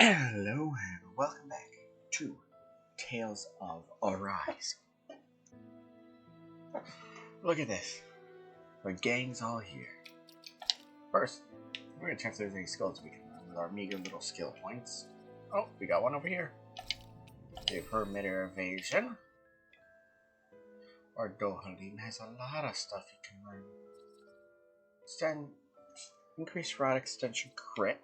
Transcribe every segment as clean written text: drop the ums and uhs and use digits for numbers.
Hello and welcome back to Tales of Arise. Look at this. The gang's all here. First, we're gonna check if there's any skills we can learn with our meager little skill points. Oh, we got one over here. Give her mid-air evasion. Our Dohalim has a lot of stuff you can learn. Increased rod extension crit.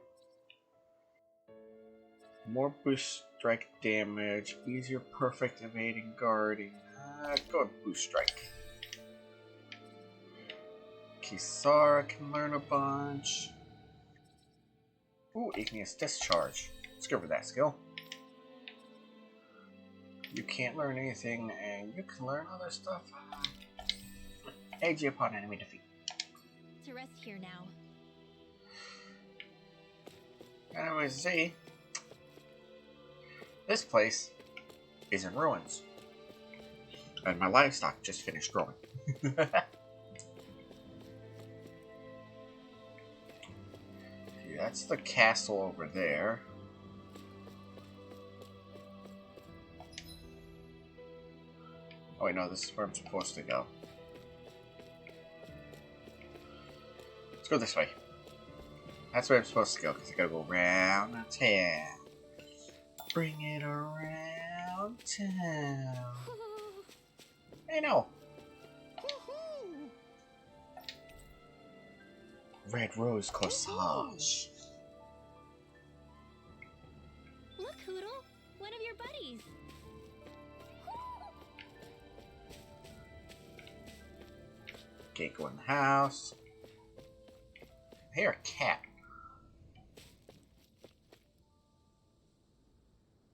More boost strike damage, easier perfect evading guarding. Go with boost strike. Kisara can learn a bunch. Ooh, igneous discharge. Let's go for that skill. You can't learn anything, and you can learn other stuff. AG upon enemy defeat. To rest here now. Anyways, see. This place is in ruins. And my livestock just finished growing. See, that's the castle over there. Oh wait, no, this is where I'm supposed to go. Let's go this way. That's where I'm supposed to go, because I gotta go around the town. Bring it around town. Hey, no. Red Rose Corsage. Look, Hoodle, one of your buddies. Can't go in the house. I hear a cat.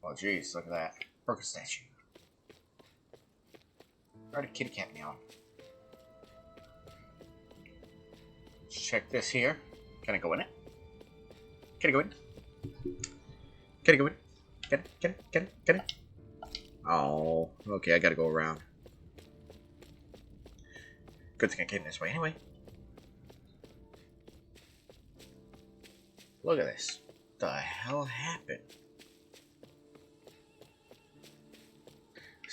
Oh jeez, look at that. Broken statue. Alright, a kitty cat meow. Let's check this here. Can I go in it? Can I go in? Can I go in? Can it? Oh, okay, I gotta go around. Good thing I came this way anyway. Look at this. What the hell happened?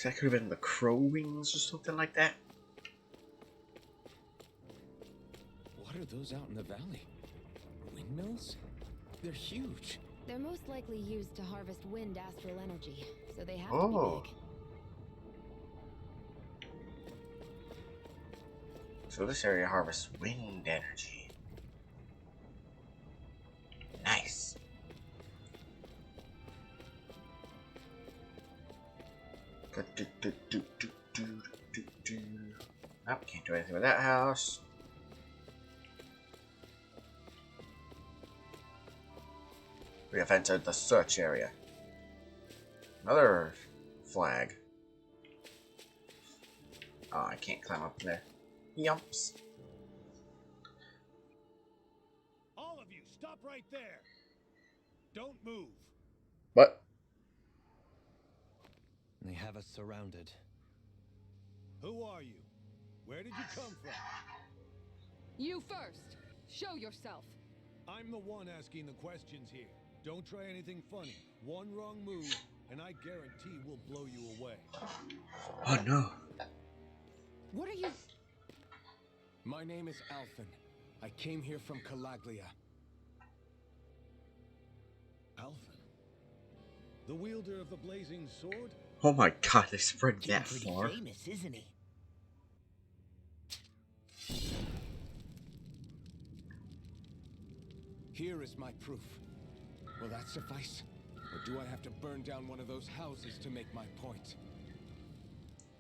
That could have been the crow wings or something like that. What are those out in the valley? Windmills? They're huge. They're most likely used to harvest wind astral energy, so they have Oh. to be big. So this area harvests wind energy. Nice. Nope, can't do anything with that house. We have entered the search area. Another flag. Oh, I can't climb up there. Yumps. All of you, stop right there. Don't move. What? They have us surrounded. Who are you? Where did you come from? You first. Show yourself. I'm the one asking the questions here. Don't try anything funny. One wrong move, and I guarantee we'll blow you away. Oh no. What are you? My name is Alphen. I came here from Calaglia. Alphen? The wielder of the blazing sword? Oh my god, they spread Getting that pretty far. famous, isn't he? Here is my proof. Will that suffice? Or do I have to burn down one of those houses to make my point?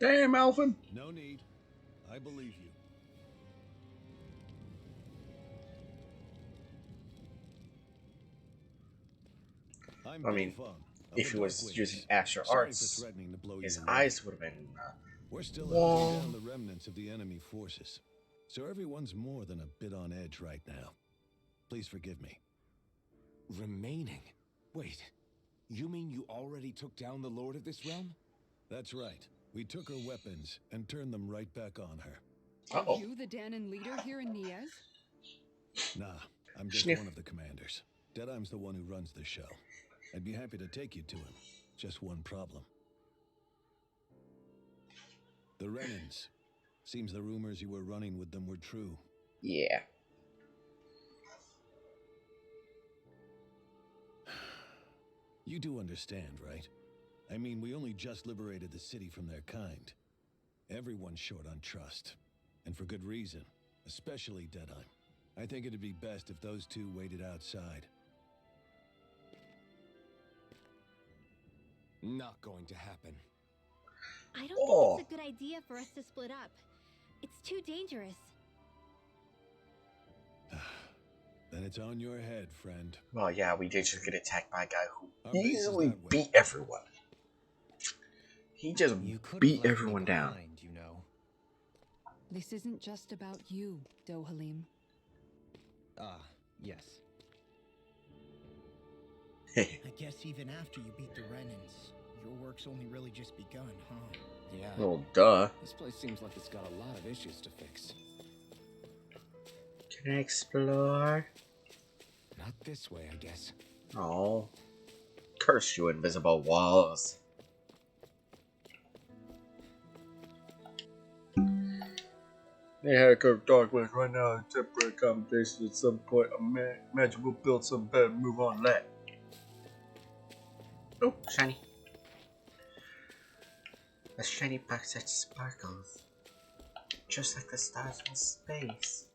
Damn, Alphen. No need. I believe you. I'm I mean, Fung, of if the he was Dark using Wings. Astral Sorry for Arts, threatening to blow his you away. eyes would have been. We're still Whoa. hunting down the remnants of the enemy forces, so everyone's more than a bit on edge right now. Please forgive me. Remaining? Wait, you mean you already took down the Lord of this realm? That's right. We took her weapons and turned them right back on her. Uh-oh. Are you the Danon leader here in Niaz? Nah, I'm just Sniff. one of the commanders. Deadeye's the one who runs the show. I'd be happy to take you to him. Just one problem. The Renans. Seems the rumors you were running with them were true. Yeah. You do understand, right? I mean, we only just liberated the city from their kind. Everyone's short on trust. And for good reason. Especially Deadeye. I think it'd be best if those two waited outside. Not going to happen. I don't think it's a good idea for us to split up. It's too dangerous. Then it's on your head, friend. Well, yeah, we did just get attacked by a guy who Our base is easily that way. beat everyone. He just You could beat have left everyone me down. behind, you know. This isn't just about you, Dohalim. Ah, yes. I guess even after you beat the Renans, your work's only really just begun, huh? Yeah. Well, duh. This place seems like it's got a lot of issues to fix. Can I explore? Not this way, I guess. Oh. Curse you, invisible walls. They had a curved darkness right now in temporary accommodation at some point. Imagine we'll build some better and move on that. Oh, shiny. A shiny box that sparkles. Just like the stars in space.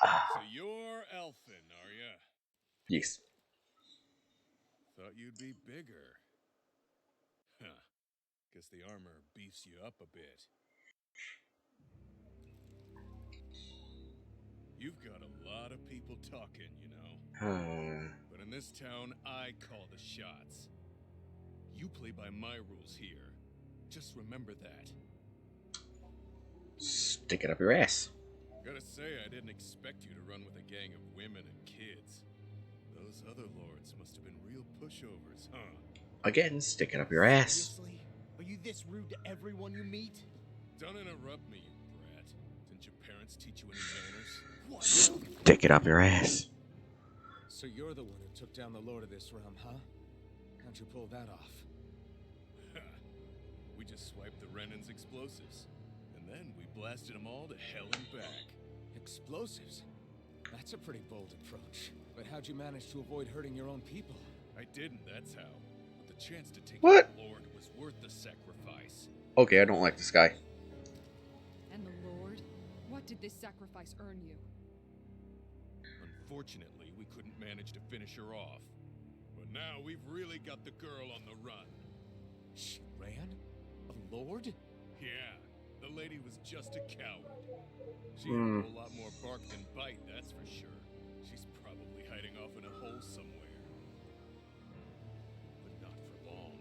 So you're Elfin, are ya? Yes. Thought you'd be bigger. Huh. Guess the armor beefs you up a bit. You've got a lot of people talking, you know. But in this town, I call the shots. You play by my rules here. Just remember that. Stick it up your ass. Gotta say, I didn't expect you to run with a gang of women and kids. Those other lords must have been real pushovers, huh? Again, stick it up your ass. Seriously? Are you this rude to everyone you meet? Don't interrupt me, you brat. Didn't your parents teach you any manners? What? Stick it up your ass. So you're the one who took down the lord of this realm, huh? How'd you pull that off? We just swiped the Renan's explosives. And then we blasted them all to hell and back. Explosives? That's a pretty bold approach. But how'd you manage to avoid hurting your own people? I didn't, that's how. But the chance to take What? the Lord was worth the sacrifice. Okay, I don't like this guy. And the Lord? What did this sacrifice earn you? Unfortunately, we couldn't manage to finish her off. But now we've really got the girl on the run. She ran? A lord? Yeah, the lady was just a coward. She had a whole lot more bark than bite, that's for sure. She's probably hiding off in a hole somewhere. But not for long.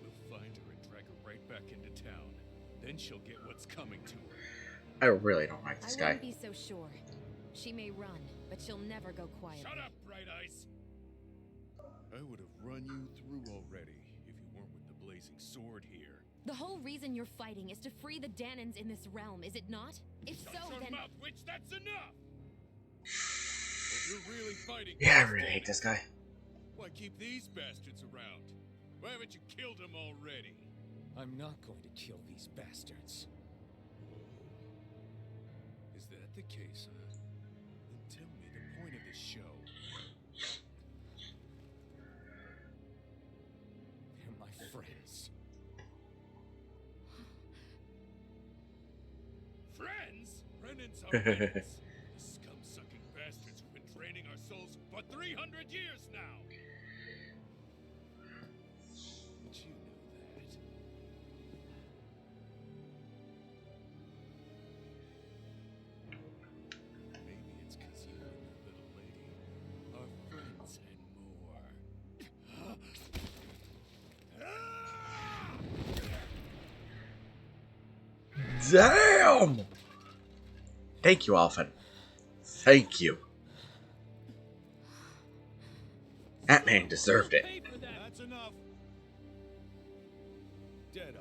We'll find her and drag her right back into town. Then she'll get what's coming to her. I really don't like this I guy. wouldn't be so sure. She may run, but she'll never go quiet. Shut up, Bright Ice! I would have run you through already if you weren't with the blazing sword here. The whole reason you're fighting is to free the Danans in this realm, is it not? If Shut so, your then... mouth, witch! That's enough! If you're really fighting, Yeah, I against really hate Danans, this guy. why keep these bastards around? Why haven't you killed them already? I'm not going to kill these bastards. Is that the case, huh? Then tell me the point of this show. They're my friends. Friends? Renans are friends. The scum-sucking bastards who've been draining our souls for 300 years now. But you know that. Maybe it's 'cause you and that little lady are friends and more. Damn! Thank you, Alphen. Thank you. That man deserved it. That's enough. Deadeye.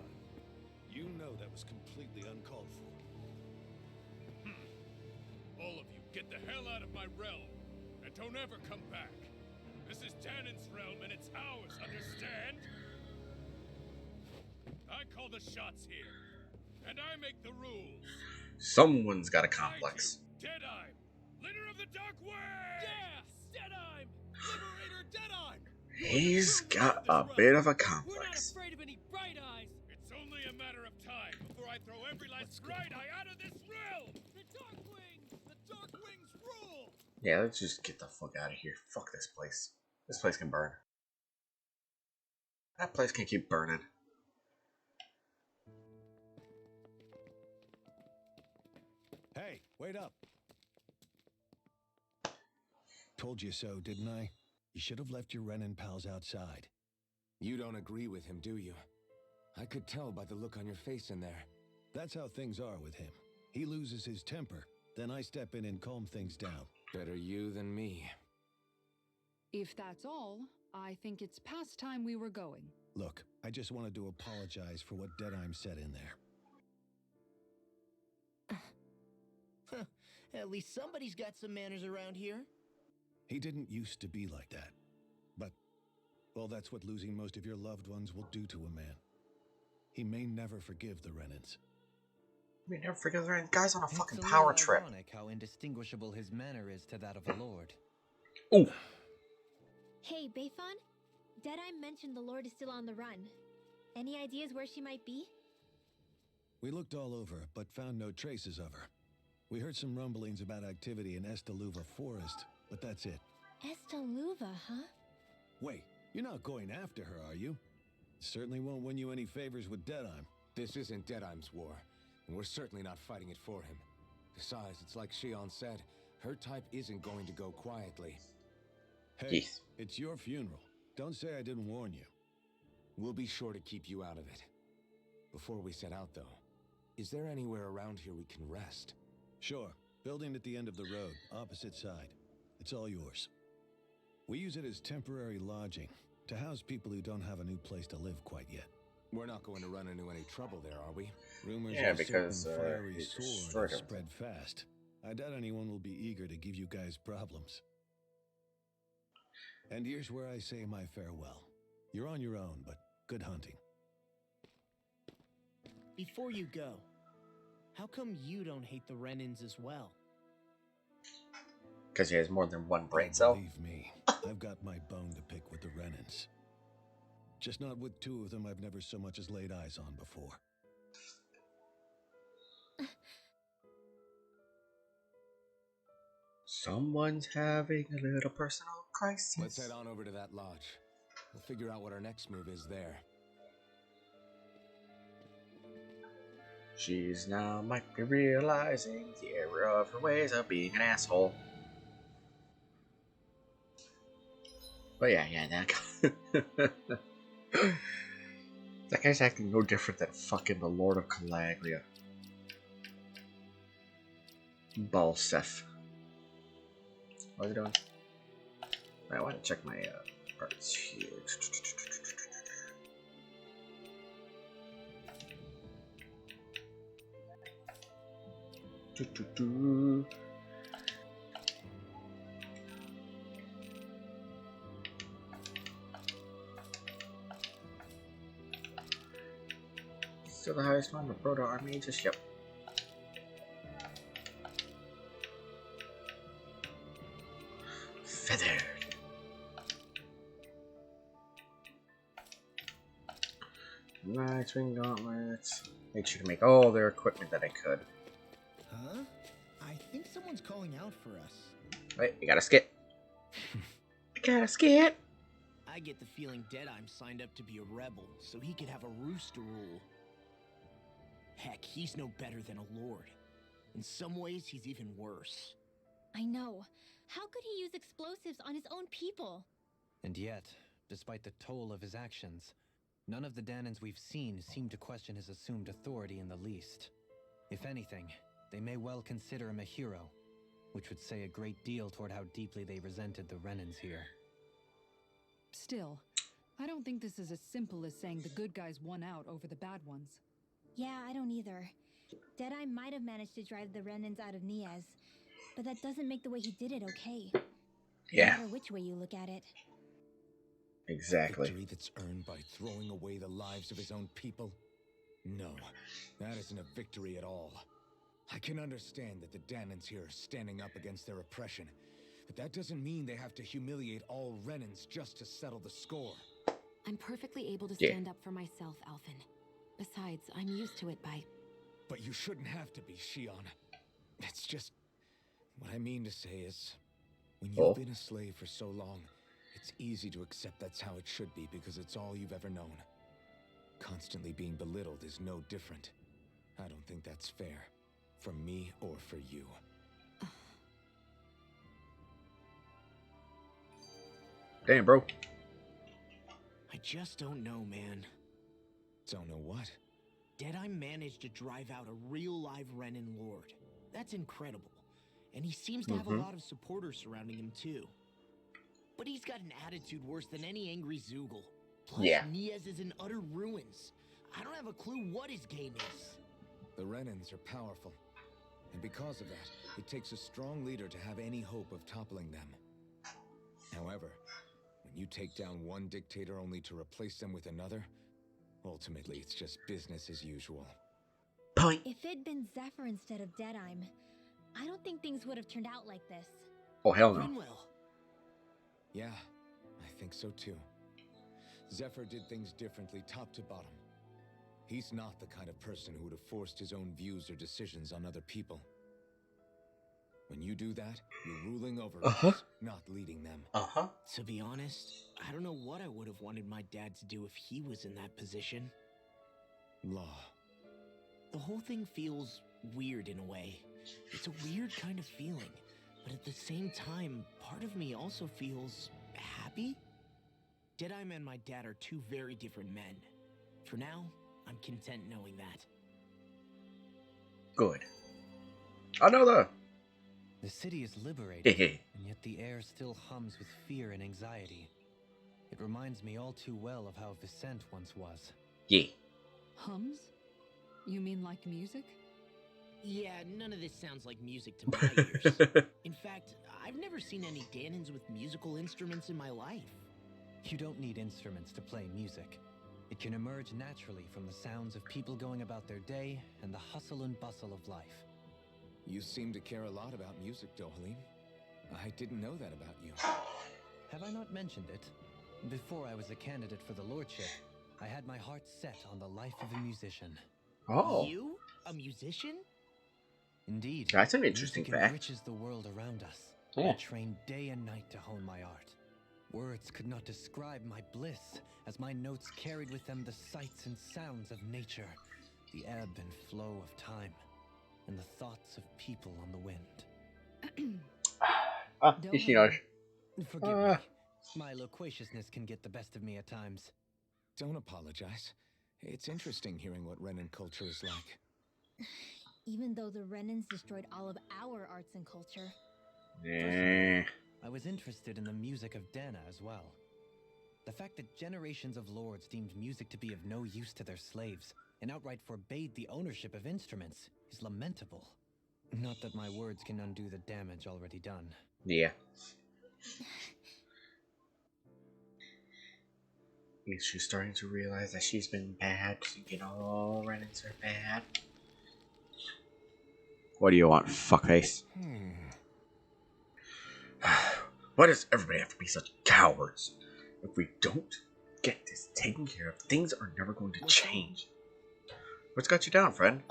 You know That was completely uncalled for. All of you, get the hell out of my realm, and don't ever come back. This is Danon's realm, and it's ours, understand? I call the shots here, and I make the rules. Someone's got a complex. Deadeye, leader of the Dark Way! Yes! Deadeye! Liberator Deadeye! He's got a bit of a We're not complex. afraid of any bright eyes! It's only a matter of time before I throw every last bright eye out of this realm! The Darkwing! The Darkwings rule! Yeah, let's just get the fuck out of here. Fuck this place. This place can burn. That place can keep burning. Hey, wait up. Told you so, didn't I? You should have left your Renin pals outside. You don't agree with him, do you? I could tell by the look on your face in there. That's how things are with him. He loses his temper, then I step in and calm things down. Better you than me. If that's all, I think it's past time we were going. Look, I just wanted to apologize for what Deadeye said in there. At least somebody's got some manners around here. He didn't used to be like that. But, well, that's what losing most of your loved ones will do to a man. He may never forgive the Renins. We never forget the guy's on a fucking It's a power little trip. ironic how indistinguishable his manner is to that of a lord. Ooh. Hey, Bayfon? Deadeye mentioned the Lord is still on the run. Any ideas where she might be? We looked all over, but found no traces of her. We heard some rumblings about activity in Estaluva Forest, but that's it. Estaluva, huh? Wait, you're not going after her, are you? Certainly won't win you any favors with Deadeye. This isn't Deadeye's war, and we're certainly not fighting it for him. Besides, it's like Shion said, her type isn't going to go quietly. Hey, Yes. it's your funeral. Don't say I didn't warn you. We'll be sure to keep you out of it. Before we set out, though, is there anywhere around here we can rest? Sure, building at the end of the road, opposite side. It's all yours. We use it as temporary lodging, to house people who don't have a new place to live quite yet. We're not going to run into any trouble there, are we? Rumors Yeah, of a because, certain fiery it sword destroyed have everything. spread fast. I doubt anyone will be eager to give you guys problems. And here's where I say my farewell. You're on your own, but good hunting. Before you go, how come you don't hate the Renins as well? Because he has more than one brain Oh, cell. believe me, I've got my bone to pick with the Renins. Just not with two of them I've never so much as laid eyes on before. Someone's having a little personal crisis. Let's head on over to that lodge. We'll figure out what our next move is there. She's now might be realizing the error of her ways of being an asshole. But yeah, that guy. That guy's acting no different than fucking the Lord of Calagria. Balsef. What's he doing? I want to check my parts here. Still the highest one, the Proto Army, just yep. Feathered. Nice wing gauntlets. Made sure to make all their equipment that I could. Huh? I think someone's calling out for us. Wait, you gotta skip. I gotta skip. I get the feeling Deadeye signed up to be a rebel, so he could have a rooster rule. Heck, he's no better than a lord. In some ways, he's even worse. I know. How could he use explosives on his own people? And yet, despite the toll of his actions, none of the Danons we've seen seem to question his assumed authority in the least. If anything, they may well consider him a hero, which would say a great deal toward how deeply they resented the Renins here. Still, I don't think this is as simple as saying the good guys won out over the bad ones. Yeah, I don't either. Deadeye might have managed to drive the Renans out of Niaz, but that doesn't make the way he did it okay. No Yeah, matter which way you look at it. exactly. Victory that's earned by throwing away the lives of his own people? No, that isn't a victory at all. I can understand that the Danans here are standing up against their oppression, but that doesn't mean they have to humiliate all Renans just to settle the score. I'm perfectly able to Yeah. stand up for myself, Alphen. Besides, I'm used to it by... But you shouldn't have to be, Shion. It's just... What I mean to say is, when you've Oh. been a slave for so long, it's easy to accept that's how it should be because it's all you've ever known. Constantly being belittled is no different. I don't think that's fair. For me or for you. Damn, bro. I just don't know, man. Don't know what? Deadeye managed to drive out a real live Renan Lord. That's incredible. And he seems to have a lot of supporters surrounding him too. But he's got an attitude worse than any angry Zoogle. Plus, Yeah. Niaz is in utter ruins. I don't have a clue what his game is. The Renans are powerful. And because of that, it takes a strong leader to have any hope of toppling them. However, when you take down one dictator only to replace them with another, ultimately it's just business as usual. Point. If it'd been Zephyr instead of Deadeye, I don't think things would have turned out like this. Oh, hell no. Grinwell. Yeah, I think so too. Zephyr did things differently top to bottom. He's not the kind of person who would have forced his own views or decisions on other people. When you do that, you're ruling over others, not leading them. Uh-huh. To be honest, I don't know what I would have wanted my dad to do if he was in that position. Law. The whole thing feels weird in a way. It's a weird kind of feeling, but at the same time, part of me also feels happy. Deadeye and my dad are two very different men. For now, I'm content knowing that. Good. Another. The city is liberated, Hehe. and yet the air still hums with fear and anxiety. It reminds me all too well of how Vicent once was. Yeah. Hums? You mean like music? Yeah, none of this sounds like music to my ears. In fact, I've never seen any Danans with musical instruments in my life. You don't need instruments to play music. It can emerge naturally from the sounds of people going about their day and the hustle and bustle of life. You seem to care a lot about music, Dohalim. I didn't know that about you. Have I not mentioned it? Before I was a candidate for the lordship, I had my heart set on the life of a musician. Oh. You? A musician? Indeed. That's an interesting music fact. enriches the world around us. Yeah. I trained day and night to hone my art. Words could not describe my bliss, as my notes carried with them the sights and sounds of nature, the ebb and flow of time, and the thoughts of people on the wind. Don't Ishinosh. Forgive me. My loquaciousness can get the best of me at times. Don't apologize. It's interesting hearing what Renan culture is like. Even though the Renans destroyed all of our arts and culture. Yeah. I was interested in the music of Dana as well. The fact that generations of lords deemed music to be of no use to their slaves and outright forbade the ownership of instruments is lamentable. Not that my words can undo the damage already done. Yeah. She's starting to realize that she's been bad. You know, all Renans are bad. What do you want, fuckface? Why does everybody have to be such cowards? If we don't get this taken care of, things are never going to change. What's got you down, friend?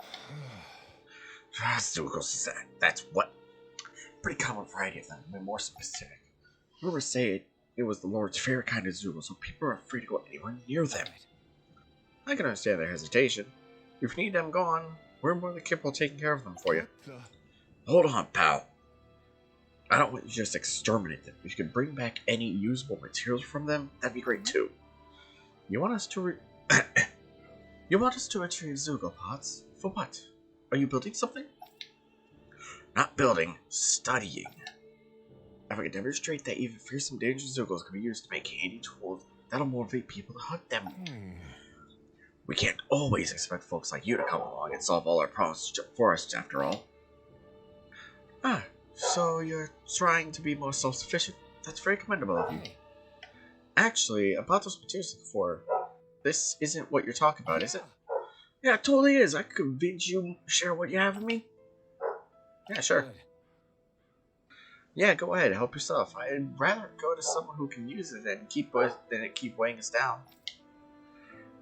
Zoogles, that's what? Pretty common variety of them, to be more specific. Rumors say it was the Lord's favorite kind of Zoogle, so people are afraid to go anywhere near them. I can understand their hesitation. If you need them gone, we're more than capable of taking care of them for you. Hold on, pal. I don't want you to just exterminate them. If you can bring back any usable materials from them, that'd be great too. You want us to You want us to retrieve Zoogle pods? For what? Are you building something? Not building, studying. If I can demonstrate that even fearsome dangerous Zoogles can be used to make handy tools, that'll motivate people to hunt them. We can't always expect folks like you to come along and solve all our problems for us, after all. Ah, so you're trying to be more self-sufficient? That's very commendable of you. Hey, Actually, about those materials before, this isn't what you're talking about, is it? Yeah, it totally is. I could convince you to share what you have with me. Yeah, sure. good. Yeah, go ahead. Help yourself. I'd rather go to someone who can use it than keep weighing us down.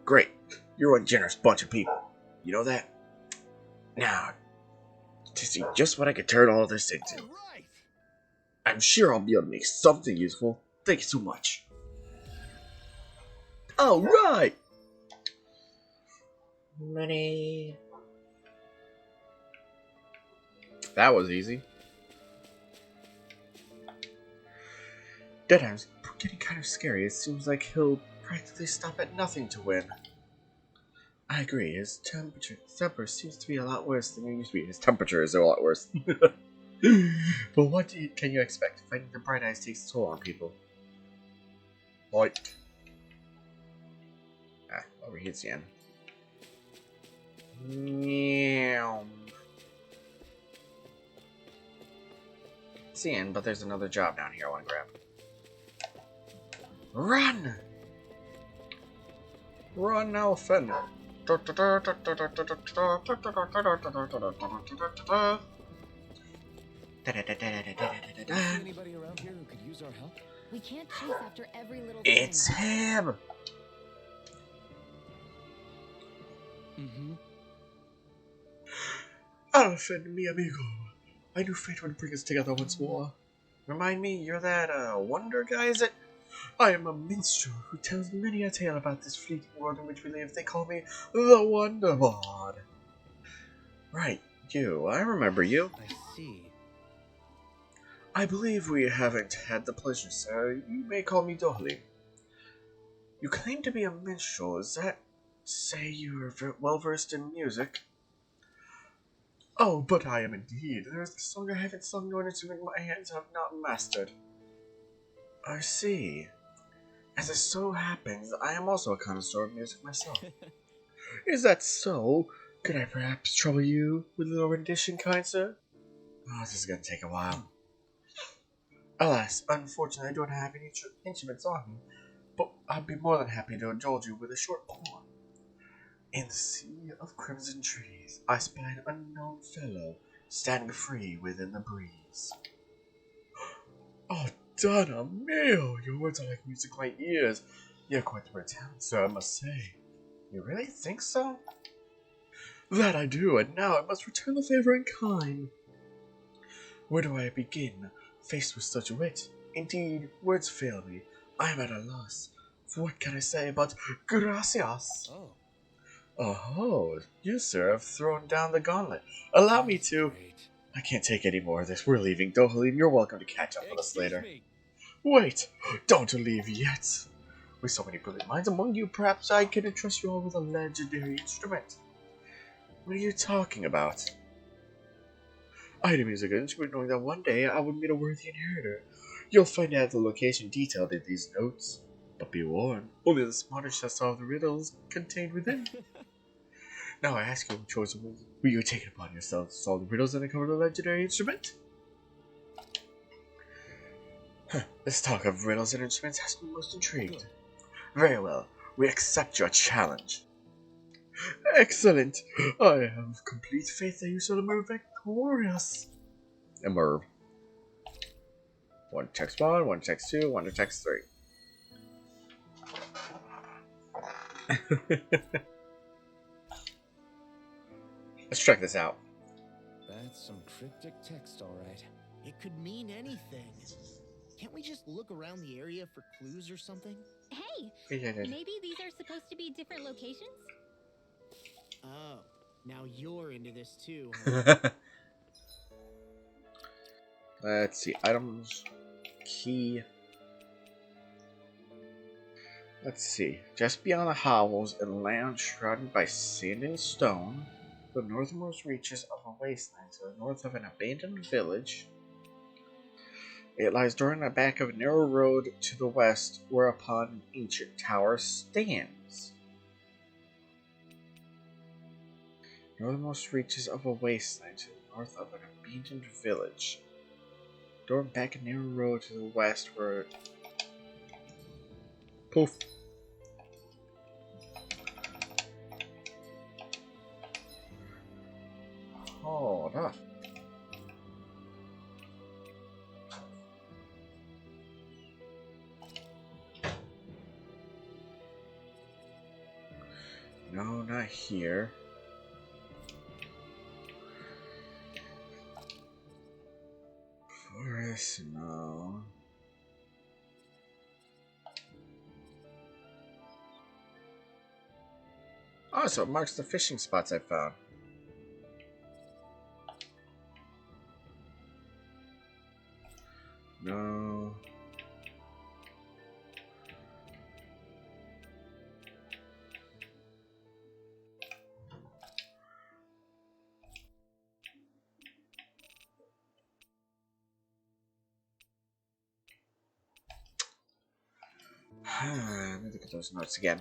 Great. You're one generous bunch of people. You know that? Now, to see just what I can turn all this into. Right. I'm sure I'll be able to make something useful. Thank you so much. Alright! Money. That was easy. Deadeye's getting kind of scary. It seems like he'll practically stop at nothing to win. I agree. His temper seems to be a lot worse than it used to be. His temperature is a lot worse. But what can you expect? Fighting the Bright Eyes takes a toll on people. Like. Ah, overheats again. Meow. It's the end, but there's another job down here I want to grab. Run! Run, Elfin! Is there anybody around here who could use our help? We can't chase after every little It's thing. him! Mm-hmm. Elfin, mi amigo. I knew fate would bring us together once more. Remind me, you're that, wonder guy, is it? I am a minstrel who tells many a tale about this fleeting world in which we live. They call me the Wonder Bard. Right, you. I remember you. I see. I believe we haven't had the pleasure, sir. You may call me Dolly. You claim to be a minstrel. Is that say you are well versed in music? Oh, but I am indeed. There is a song I haven't sung nor an instrument my hands have not mastered. I see. As it so happens, I am also a connoisseur of music myself. Is that so? Could I perhaps trouble you with a little rendition, kind sir? Oh, this is gonna take a while. Alas, unfortunately, I don't have any instruments on me, but I'd be more than happy to indulge you with a short poem. In the sea of crimson trees, I spy an unknown fellow standing free within the breeze. Oh, Donna Mio, your words are like music to my ears. You're quite the talent, sir, I must say. You really think so? That I do, and now I must return the favor in kind. Where do I begin, faced with such wit? Indeed, words fail me. I am at a loss. For what can I say but gracias? Oh. Oh, you, sir, have thrown down the gauntlet. Allow me to... Great. I can't take any more of this. We're leaving. Dohalim, you're welcome to catch up with us Excuse later. me. Wait! Don't leave yet! With so many brilliant minds among you, perhaps I can entrust you all with a legendary instrument. What are you talking about? I had a musical instrument knowing that one day I would meet a worthy inheritor. You'll find out the location detailed in these notes. But be warned, only the smartest shall solve the riddles contained within. Now I ask you, chosen one, will you take it upon yourself to solve the riddles and uncover the legendary instrument? This talk of riddles and instruments has me most intrigued. Very well, we accept your challenge. Excellent! I have complete faith that you shall emerge victorious. Emerge. One text 1, one text 2, one text 3. Let's check this out. That's some cryptic text, all right. It could mean anything. Can't we just look around the area for clues or something? Hey, Yeah. maybe these are supposed to be different locations? Oh, now you're into this too, huh? Let's see. Items. Key. Let's see. Just beyond the hovels and land shrouded by sand and stone, the northernmost reaches of a wasteland to the north of an abandoned village. It lies during the back of a narrow road to the west, whereupon an ancient tower stands. Northernmost reaches of a wasteland to the north of an abandoned village. Door back a narrow road to the west where... Poof. Hold up. No, not here. Forest, no. Oh, so it marks the fishing spots I found. No. Let me look at those notes again.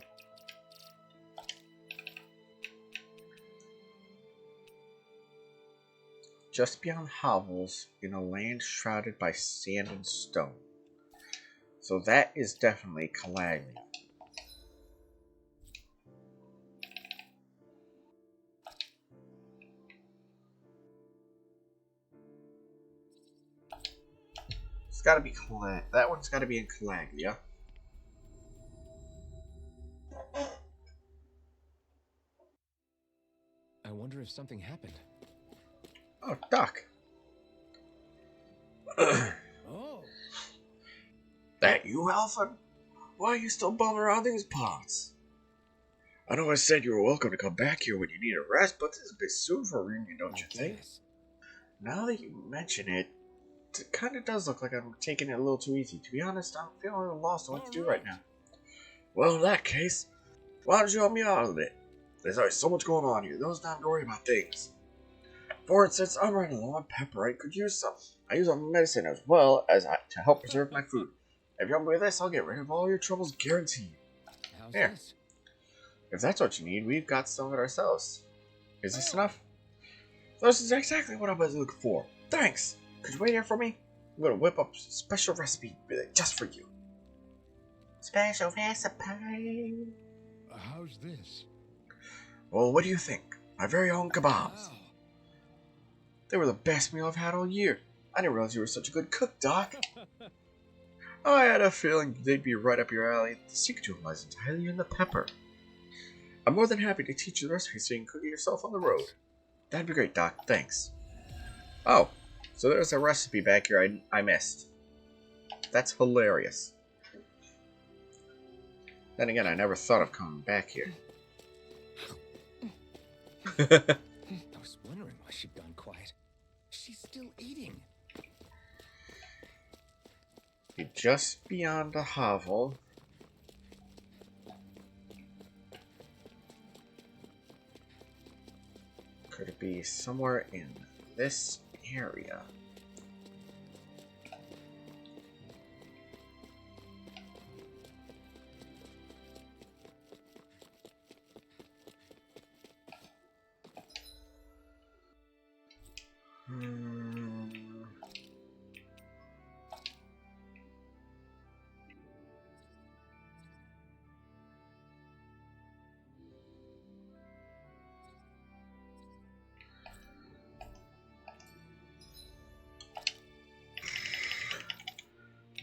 Just beyond hovels, in a land shrouded by sand and stone. So that is definitely Calagnia. It's gotta be that one's gotta be in Calagnia. I wonder if something happened. Oh, Doc. Oh, That you, Alpha? Why are you still bumming around these parts? I know I said you were welcome to come back here when you need a rest, but this is a bit soon for a reunion, don't you think? Yes. Now that you mention it, it kind of does look like I'm taking it a little too easy. To be honest, I'm feeling a little lost on what to do right now. Well, in that case, why don't you help me out a bit? There's always so much going on here. There's time to worry about things. For instance, I'm running low on pepperite. Could use some. I use on medicine as well as to help preserve my food. If you help me with this, I'll get rid of all your troubles guaranteed. How's Here. this? If that's what you need, we've got some of it ourselves. Is this enough? This is exactly what I was looking for. Thanks. Could you wait here for me? I'm gonna whip up a special recipe just for you. Special recipe. How's this? Well, what do you think? My very own kebabs. Wow. They were the best meal I've had all year. I didn't realize you were such a good cook, Doc. I had a feeling they'd be right up your alley. The secret to them lies entirely in the pepper. I'm more than happy to teach you the recipe so you can cook it yourself on the road. That'd be great, Doc. Thanks. Oh, so there's a recipe back here I missed. That's hilarious. Then again, I never thought of coming back here. I was wondering why she'd gone quiet. She's still eating. You're just beyond the hovel. Could it be somewhere in this area?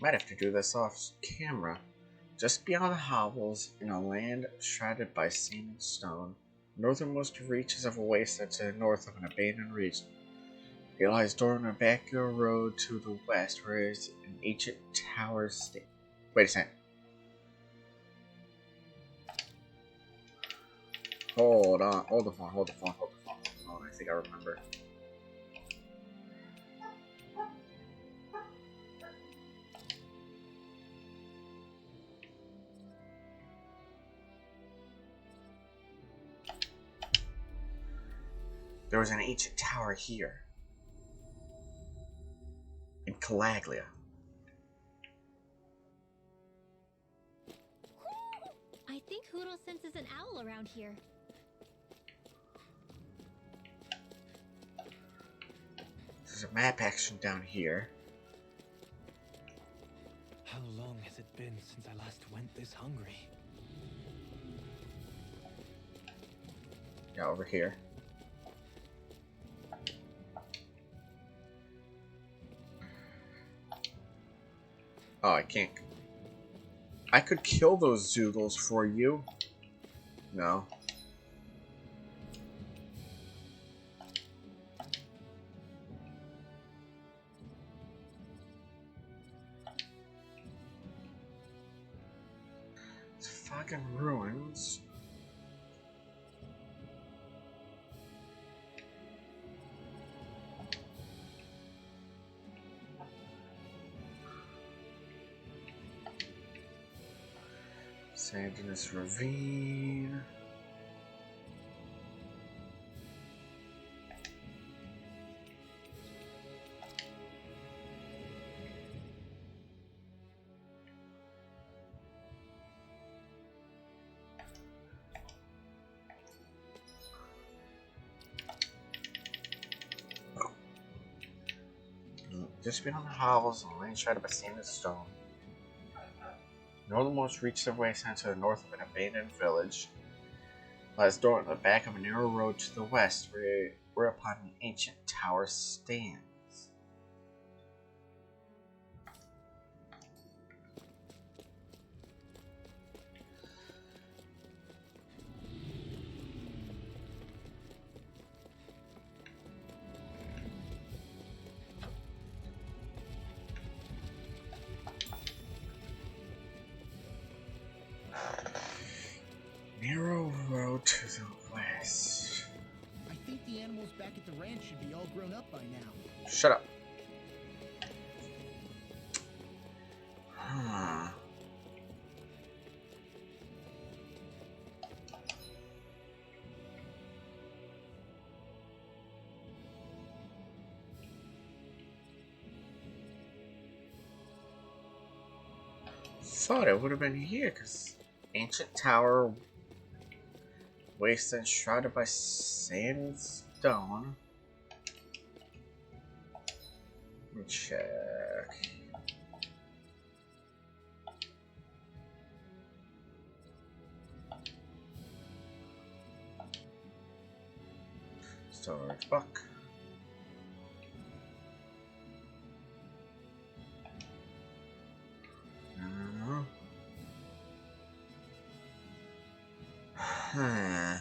Might have to do this off camera. Just beyond the hovels, in a land shrouded by sand and stone, northernmost reaches of a wasteland to the north of an abandoned region. It lies during a backyard road to the west, where is an ancient tower state. Wait a second. Hold on, hold the phone. Oh, I think I remember. There was an ancient tower here. In Calagnia. I think Hoodle senses an owl around here. a map action down here. How long has it been since I last went this hungry? Yeah, over here. Oh, I can't. I could kill those zoogles for you. No. It's fucking ruins. Sandiness Ravine. Just beyond the hovels and land shrouded by sand and stone. Northernmost reaches the wasteland to the north of an abandoned village. Lies dormant on the back of a narrow road to the west, whereupon an ancient tower stands. Narrow road to the west. I think the animals back at the ranch should be all grown up by now. Shut up. Huh. Thought it would have been here, because ancient tower, wasteland shrouded by sand and stone. Let me check. Storage buck. Huh.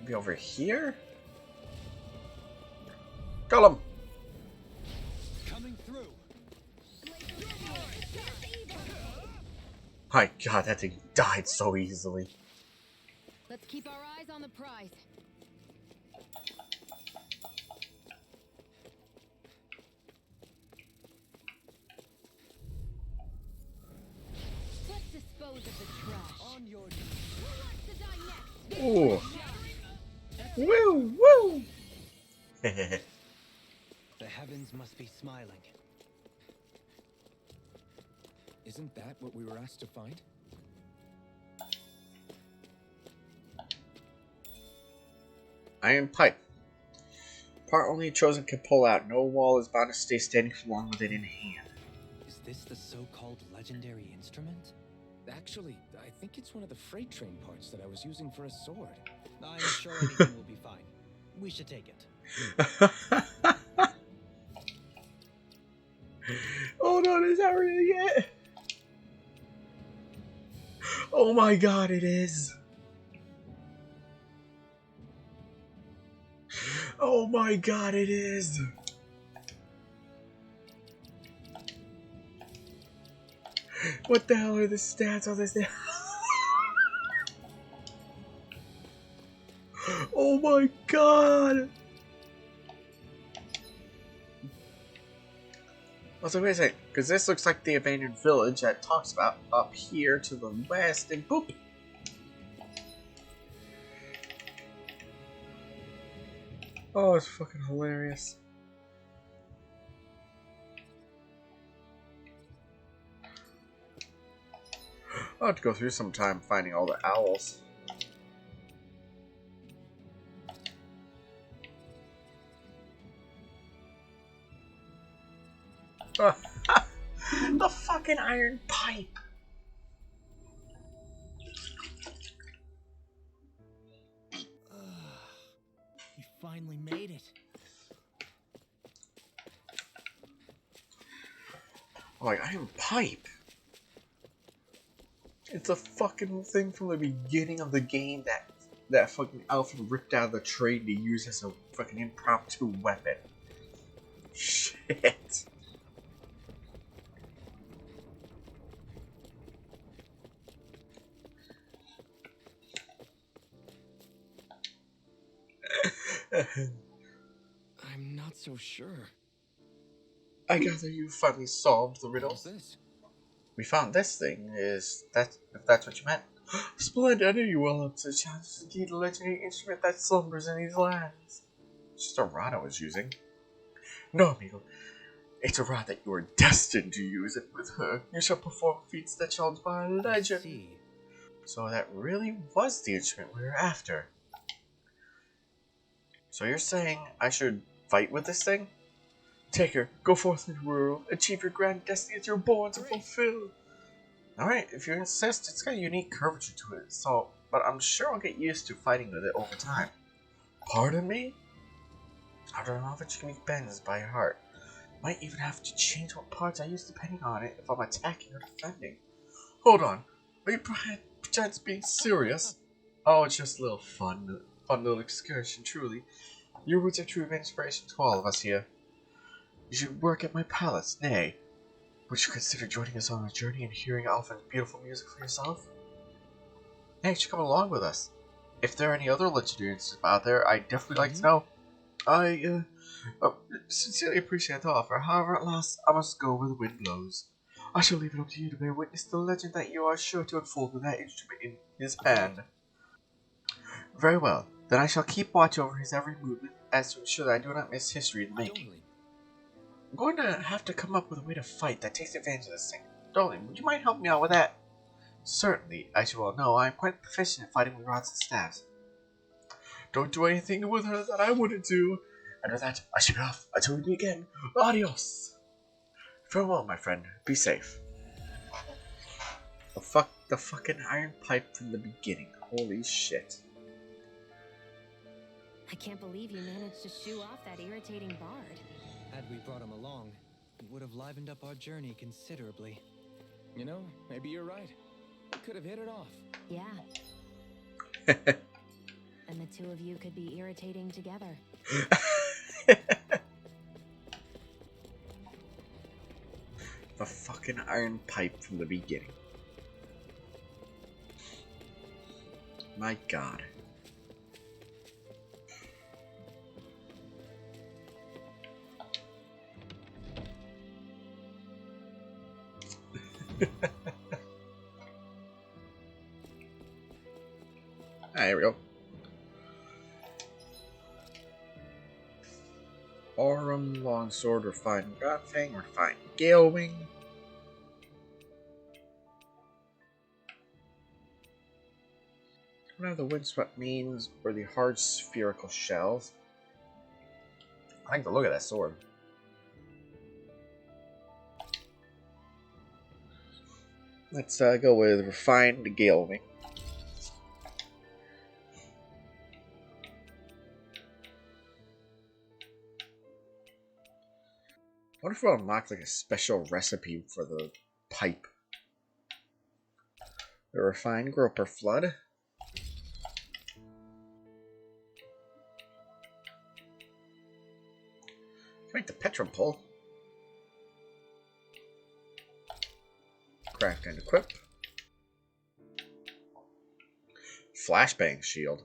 Maybe over here? Got him! Coming through. My god, that thing died so easily. Let's keep our eyes on the prize. Let's dispose of the trash. On your Who wants to die next? Ooh. Woo, woo! The heavens must be smiling. Isn't that what we were asked to find? Iron pipe. Part only chosen can pull out. No wall is bound to stay standing for long with it in hand. Is this the so-called legendary instrument? Actually, I think it's one of the freight train parts that I was using for a sword. I'm sure anything will be fine. We should take it. Hold on, is that really it? Oh my god, it is. Oh my god, it is. What the hell are the stats on this thing? Oh my god. Also, wait a second, because this looks like the abandoned village that talks about up here to the west, and boop. Oh, it's fucking hilarious. I'll have to go through some time finding all the owls. The fucking iron pipe! He finally made it. Like, iron pipe? It's a fucking thing from the beginning of the game that fucking Alpha ripped out of the trade to use as a fucking impromptu weapon. Shit. I'm not so sure. I gather you finally solved the riddle. What's this? We found this thing. If that's what you meant. Splendid, I knew you well up to the challenge. It's indeed a legendary instrument that slumbers in these lands. It's just a rod I was using. No, amigo. It's a rod that you are destined to use, and with her, you shall perform feats that shall inspire legend. See. So that really was the instrument we were after. So you're saying I should fight with this thing? Take her, go forth into the world, achieve your grand destiny that you're born to fulfill. Alright, if you insist, it's got a unique curvature to it, but I'm sure I'll get used to fighting with it over time. Pardon me? I don't know if it can be bends by heart. Might even have to change what parts I use depending on it if I'm attacking or defending. Hold on, are you perchance being serious? Oh, it's just a little fun little excursion, truly. Your words are true of inspiration to all of us here. You should work at my palace, nay. Would you consider joining us on a journey and hearing Alpha's beautiful music for yourself? Hey, you should come along with us. If there are any other legendaries out there, I'd definitely like to know. I sincerely appreciate the offer. However, at last, I must go where the wind blows. I shall leave it up to you to bear witness to the legend that you are sure to unfold with that instrument in his hand. Very well. Then I shall keep watch over his every movement, as to ensure that I do not miss history in the making. I'm going to have to come up with a way to fight that takes advantage of this thing. Darling, would you mind helping me out with that? Certainly. As you all know, I am quite proficient at fighting with rods and staves. Don't do anything with her that I wouldn't do. And with that, I shall be off. Until we meet again. Adios. Farewell, my friend. Be safe. The fucking iron pipe from the beginning. Holy shit. I can't believe you managed to shoo off that irritating bard. Had we brought him along, it would have livened up our journey considerably. You know, maybe you're right. We could have hit it off. Yeah. And the two of you could be irritating together. The fucking iron pipe from the beginning. My god. There we go. Aurum, Longsword, Refined Godfang, Refined Galewing. I don't know the windswept means or the hard spherical shells. I like the look of that sword. Let's go with Refined Galewing. I wonder if I'll unlock like a special recipe for the pipe. The Refined Groper Flood. Make the Petrum Pole. Craft and equip. Flashbang Shield.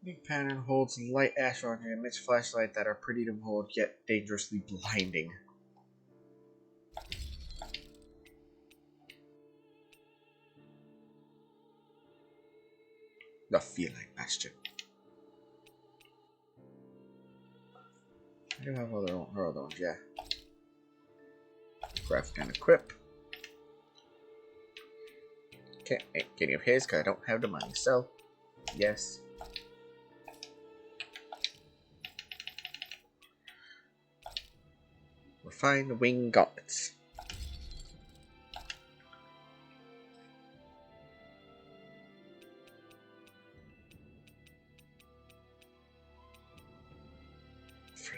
Unique pattern holds light ash on and emits flashlight that are pretty to hold yet dangerously blinding. The Feline Bastion. I do have other ones, yeah. Craft and equip. Can you his? Because I don't have the money. So, yes. Refined wing gauntlets.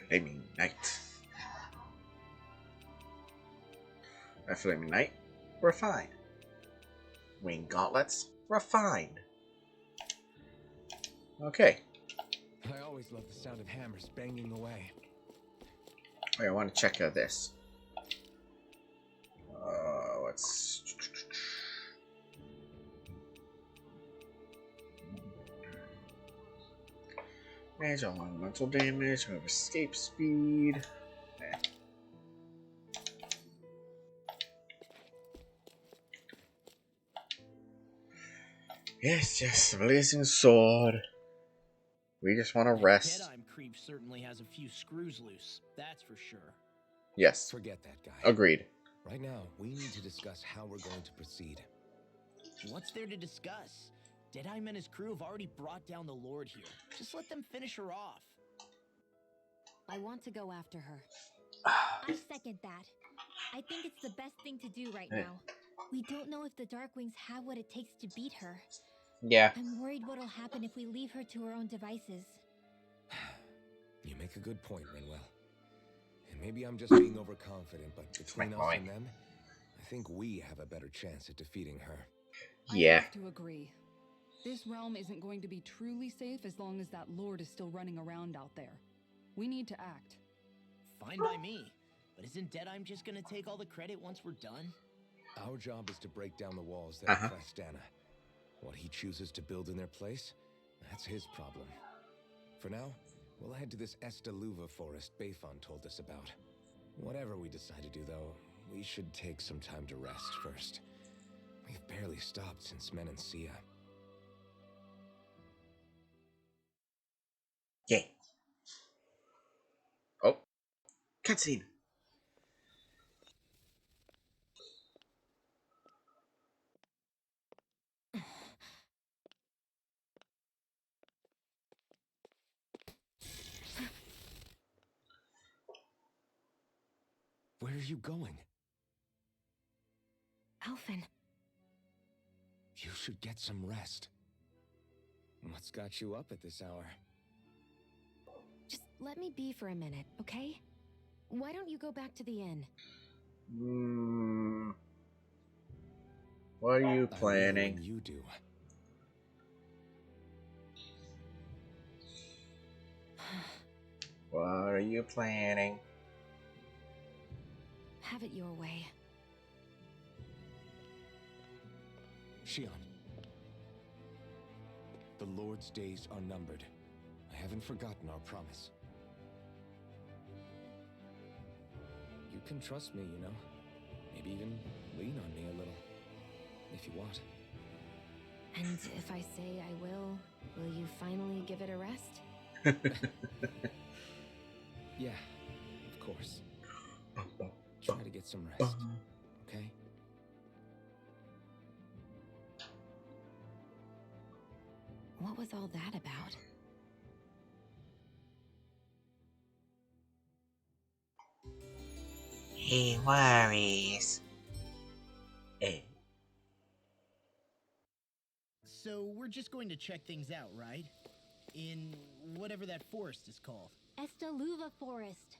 Flaming Knight. A Flaming Knight. Refined. Wing gauntlets. Refined. Okay. I always love the sound of hammers banging away. Wait, I want to check this. Let's. Manage elemental damage. We have escape speed. Yeah. Yes, blazing sword. We just want to rest. Deadeye creep certainly has a few screws loose. That's for sure. Yes. Forget that guy. Agreed. Right now, we need to discuss how we're going to proceed. What's there to discuss? Deadeye and his crew have already brought down the Lord here. Just let them finish her off. I want to go after her. I second that. I think it's the best thing to do right now. We don't know if the Darkwings have what it takes to beat her. Yeah. I'm worried what'll happen if we leave her to her own devices. You make a good point, Manuel. And maybe I'm just being overconfident, but between us and them, I think we have a better chance at defeating her. Yeah. I have to agree. This realm isn't going to be truly safe as long as that Lord is still running around out there. We need to act. Fine by me. But isn't Deadeye just gonna take all the credit once we're done? Our job is to break down the walls that oppress Dana. What he chooses to build in their place, that's his problem. For now, we'll head to this Estaluva forest Bayfon told us about. Whatever we decide to do, though, we should take some time to rest first. We've barely stopped since Menancia. Yay. Oh. Cutscene. Where are you going? Alphen. You should get some rest. What's got you up at this hour? Just let me be for a minute, okay? Why don't you go back to the inn? What are you I will planning? when you do. What are you planning? Have it your way. Shion. The Lord's days are numbered. I haven't forgotten our promise. You can trust me, you know. Maybe even lean on me a little. If you want. And if I say I will you finally give it a rest? Yeah, of course. Try to get some rest, okay? What was all that about? He worries. Hey. So we're just going to check things out, right? In whatever that forest is called. Estaluva Forest.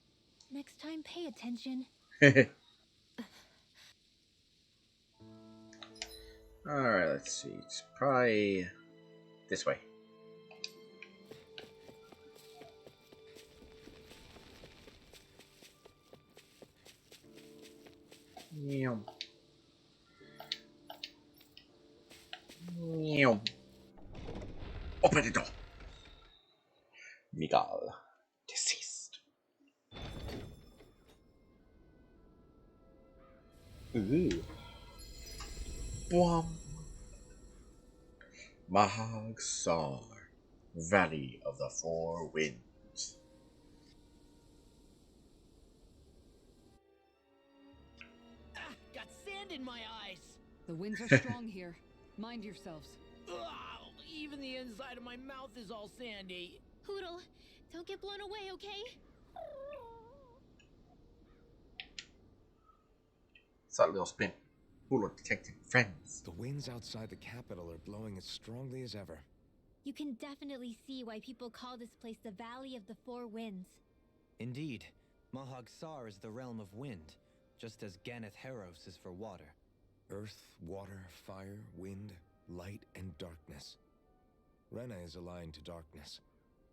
Next time, pay attention. Alright, let's see. It's probably this way. Meow. Meow. Open the door. Miguel. Deceased. Ooh. Boom. Mahagsar. Valley of the Four Winds. Got sand in my eyes! The winds are strong here. Mind yourselves. Ugh, even the inside of my mouth is all sandy. Hoodle, don't get blown away, okay? It's that little spin. Hula detecting friends. The winds outside the capital are blowing as strongly as ever. You can definitely see why people call this place the Valley of the Four Winds. Indeed, Mahag Sar is the realm of wind, just as Ganeth Heros is for water. Earth, water, fire, wind, light, and darkness. Rena is aligned to darkness,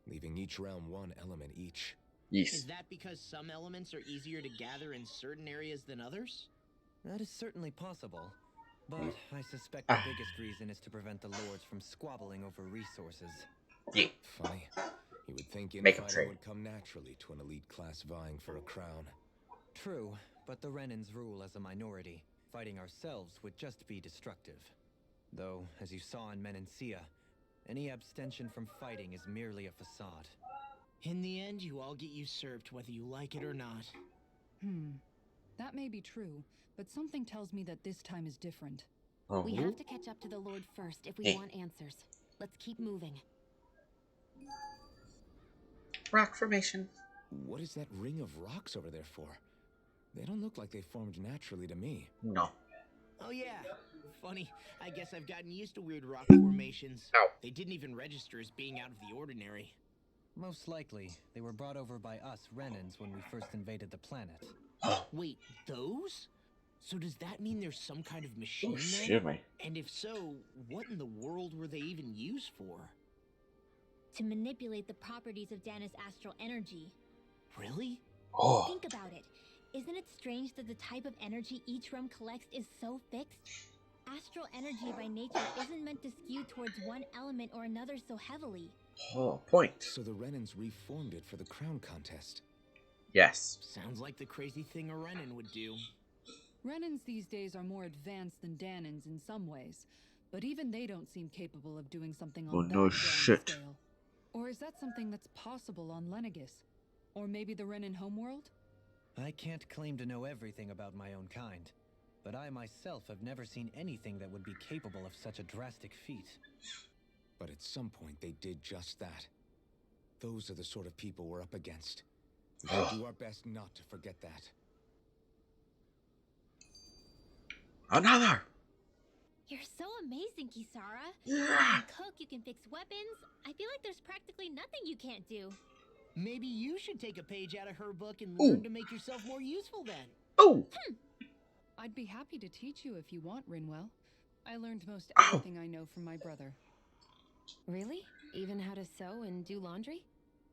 leaving each realm one element each. Yes. Is that because some elements are easier to gather in certain areas than others? That is certainly possible, but I suspect the biggest reason is to prevent the lords from squabbling over resources. Yeah. Funny. You would think Make 'em infighting trade. would come naturally to an elite class vying for a crown. True, but the Renans rule as a minority. Fighting ourselves would just be destructive. Though, as you saw in Menancia, any abstention from fighting is merely a facade. In the end, you all get usurped whether you like it or not. That may be true, but something tells me that this time is different. Oh. We have to catch up to the Lord first if we Hey. want answers. Let's keep moving. Rock formation. What is that ring of rocks over there for? They don't look like they formed naturally to me. No. Oh yeah. Funny, I guess I've gotten used to weird rock formations. Ow. They didn't even register as being out of the ordinary. Most likely, they were brought over by us Renans when we first invaded the planet. Wait, those? So does that mean there's some kind of machine Oh, then? excuse me. And if so, what in the world were they even used for? To manipulate the properties of Dana's astral energy. Really? Oh. Think about it. Isn't it strange that the type of energy each realm collects is so fixed? Astral energy by nature isn't meant to skew towards one element or another so heavily. Oh, point. So the Renans reformed it for the crown contest. Yes. Sounds like the crazy thing a Renan would do. Renans these days are more advanced than Danans in some ways, but even they don't seem capable of doing something on Oh, that no grand shit. scale. Or is that something that's possible on Lenegis? Or maybe the Renan homeworld? I can't claim to know everything about my own kind, but I myself have never seen anything that would be capable of such a drastic feat. But at some point they did just that. Those are the sort of people we're up against. We should do our best not to forget that. Another. You're so amazing, Kisara. Yeah. You can cook, you can fix weapons. I feel like there's practically nothing you can't do. Maybe you should take a page out of her book and Ooh. learn to make yourself more useful then. Oh. I'd be happy to teach you if you want, Rinwell. I learned most Ow. everything I know from my brother. Really? Even how to sew and do laundry?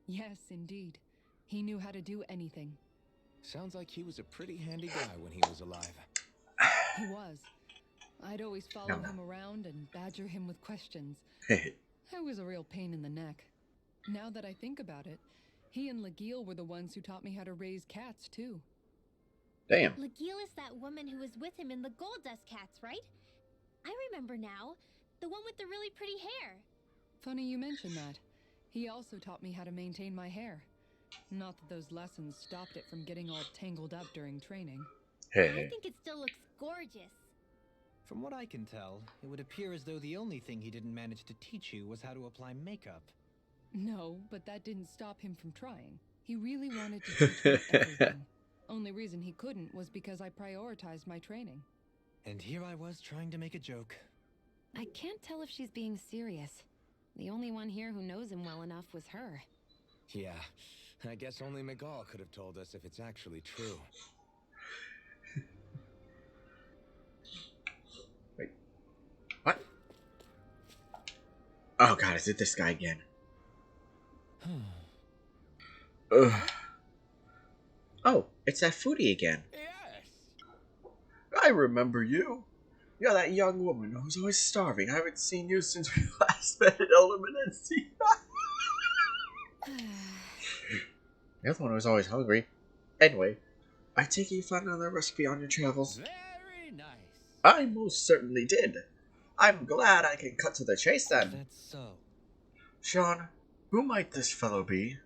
Yes, indeed. He knew how to do anything. Sounds like he was a pretty handy guy when he was alive. He was. I'd always follow No. him around and badger him with questions. Damn. I was a real pain in the neck. Now that I think about it, he and Legil were the ones who taught me how to raise cats, too. Legil is that woman who was with him in the Gold Dust Cats, right? I remember now. The one with the really pretty hair. Funny you mention that. He also taught me how to maintain my hair. Not that those lessons stopped it from getting all tangled up during training. I think it still looks gorgeous. From what I can tell, it would appear as though the only thing he didn't manage to teach you was how to apply makeup. No, but that didn't stop him from trying. He really wanted to teach me everything. Only reason he couldn't was because I prioritized my training. And here I was trying to make a joke. I can't tell if she's being serious. The only one here who knows him well enough was her. Yeah, I guess only Miguel could have told us if it's actually true. Wait. What? Oh god, is it this guy again? Ugh. Oh, it's that foodie again. Yes! I remember you. You're that young woman who's always starving. I haven't seen you since we last met at Eliminancy. You're the one who's always hungry. Anyway, I take it you found another recipe on your travels. Very nice. I most certainly did. I'm glad I can cut to the chase then. That's so. Sean, who might this fellow be?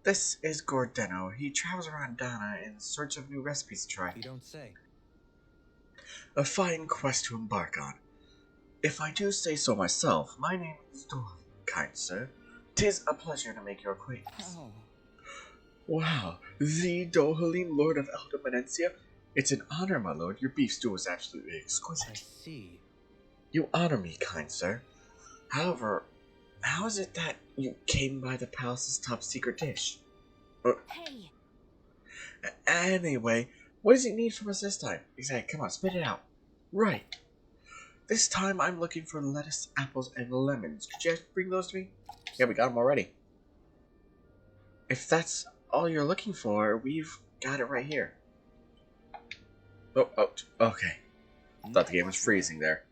This is Gordeno. He travels around Dana in search of new recipes to try. You don't say. A fine quest to embark on. If I do say so myself, my name is Dorothy, kind sir. 'Tis a pleasure to make your acquaintance. Oh. Wow, the Dohalim, Lord of Elder Menencia? It's an honor, my lord. Your beef stew is absolutely I exquisite. see. You honor me, kind sir. However, how is it that you came by the palace's top secret dish? Hey, Anyway, what does it need from us this time? Exactly, come on, spit it out. Right. This time I'm looking for lettuce, apples, and lemons. Could you bring those to me? Yeah, we got them already. If that's all you're looking for, we've got it right here. Oh, okay. Thought the game was freezing there.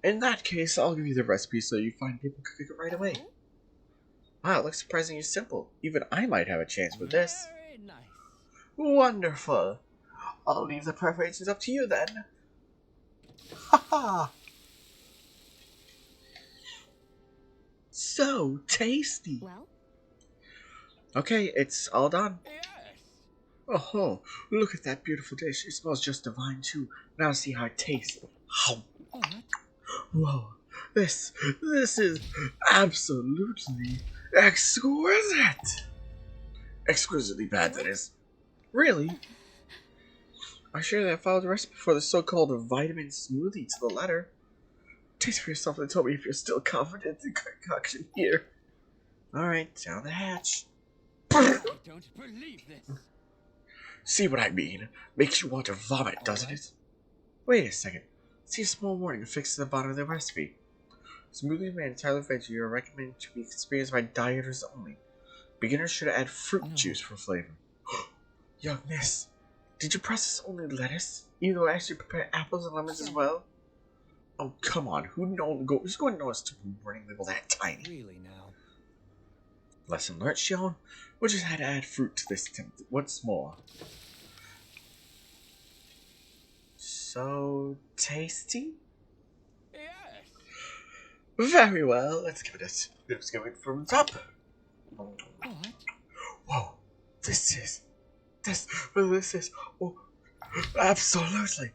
In that case, I'll give you the recipe so you find people cook it right away. Wow, it looks surprisingly simple. Even I might have a chance with this. Very nice. Wonderful. I'll leave the preparations up to you then. Haha! So tasty. well, Okay, it's all done. Yes. Oh, look at that beautiful dish. It smells just divine too. Now see how it tastes. What? Whoa, this is absolutely exquisite. Exquisitely bad, that is. Really? I sure that I followed the recipe for the so-called vitamin smoothie to the letter. Taste for yourself and tell me if you're still confident in the concoction here. Alright, down the hatch. I don't believe this. See what I mean? Makes you want to vomit, doesn't it? Wait a second. See a small warning affixed to the bottom of the recipe. Smoothie made entirely veggie are recommended to be experienced by dieters only. Beginners should add fruit juice for flavor. Young miss, did you process only lettuce? Even though I actually prepared apples and lemons as well? Oh, come on. Who's going to know a stupid warning label that tiny? Really now. Lesson learned, Shion. We just had to add fruit to this attempt once more. So tasty? Yes. Very well. Let's give it from the top. What? Whoa. This is absolutely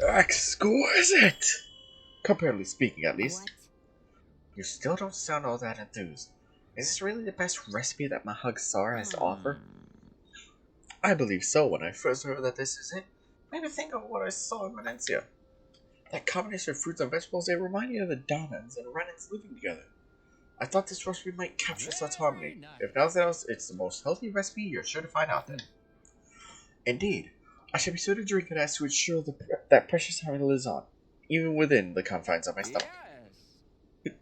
exquisite. Comparatively speaking, at least. what? You still don't sound all that enthused. Is this really the best recipe that Mahagsar has to offer? I believe so. When I first heard that this is it, made me think of what I saw in Menencia. That combination of fruits and vegetables, they remind me of the Donans and Renans living together. I thought this recipe might capture such harmony. Nice. If nothing else, it's the most healthy recipe you're sure to find out there. Indeed, I shall be sure to drink it as to ensure that precious harmony lives on, even within the confines of my stomach. Yes.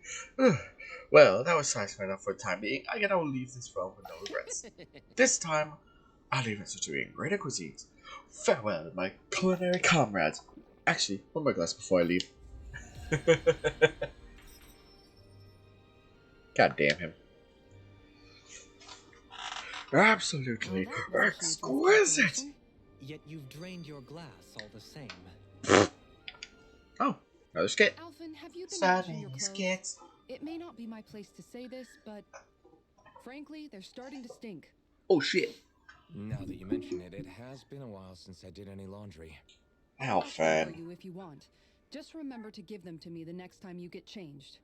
Well, that was satisfying enough for the time being. I can now leave this realm with no regrets. This time, I'll leave it to eating greater cuisines. Farewell, my culinary comrades. Actually, one more glass before I leave. God damn him. Absolutely Well, that was a huge exquisite! miscalculation. Yet you've drained your glass all the same. Oh, another skit. Alphen, have you been washing your clothes? skits. It may not be my place to say this, but frankly, they're starting to stink. Oh shit. Now that you mention it, it has been a while since I did any laundry. I'll shower Alphen. you if you want. Just remember to give them to me the next time you get changed.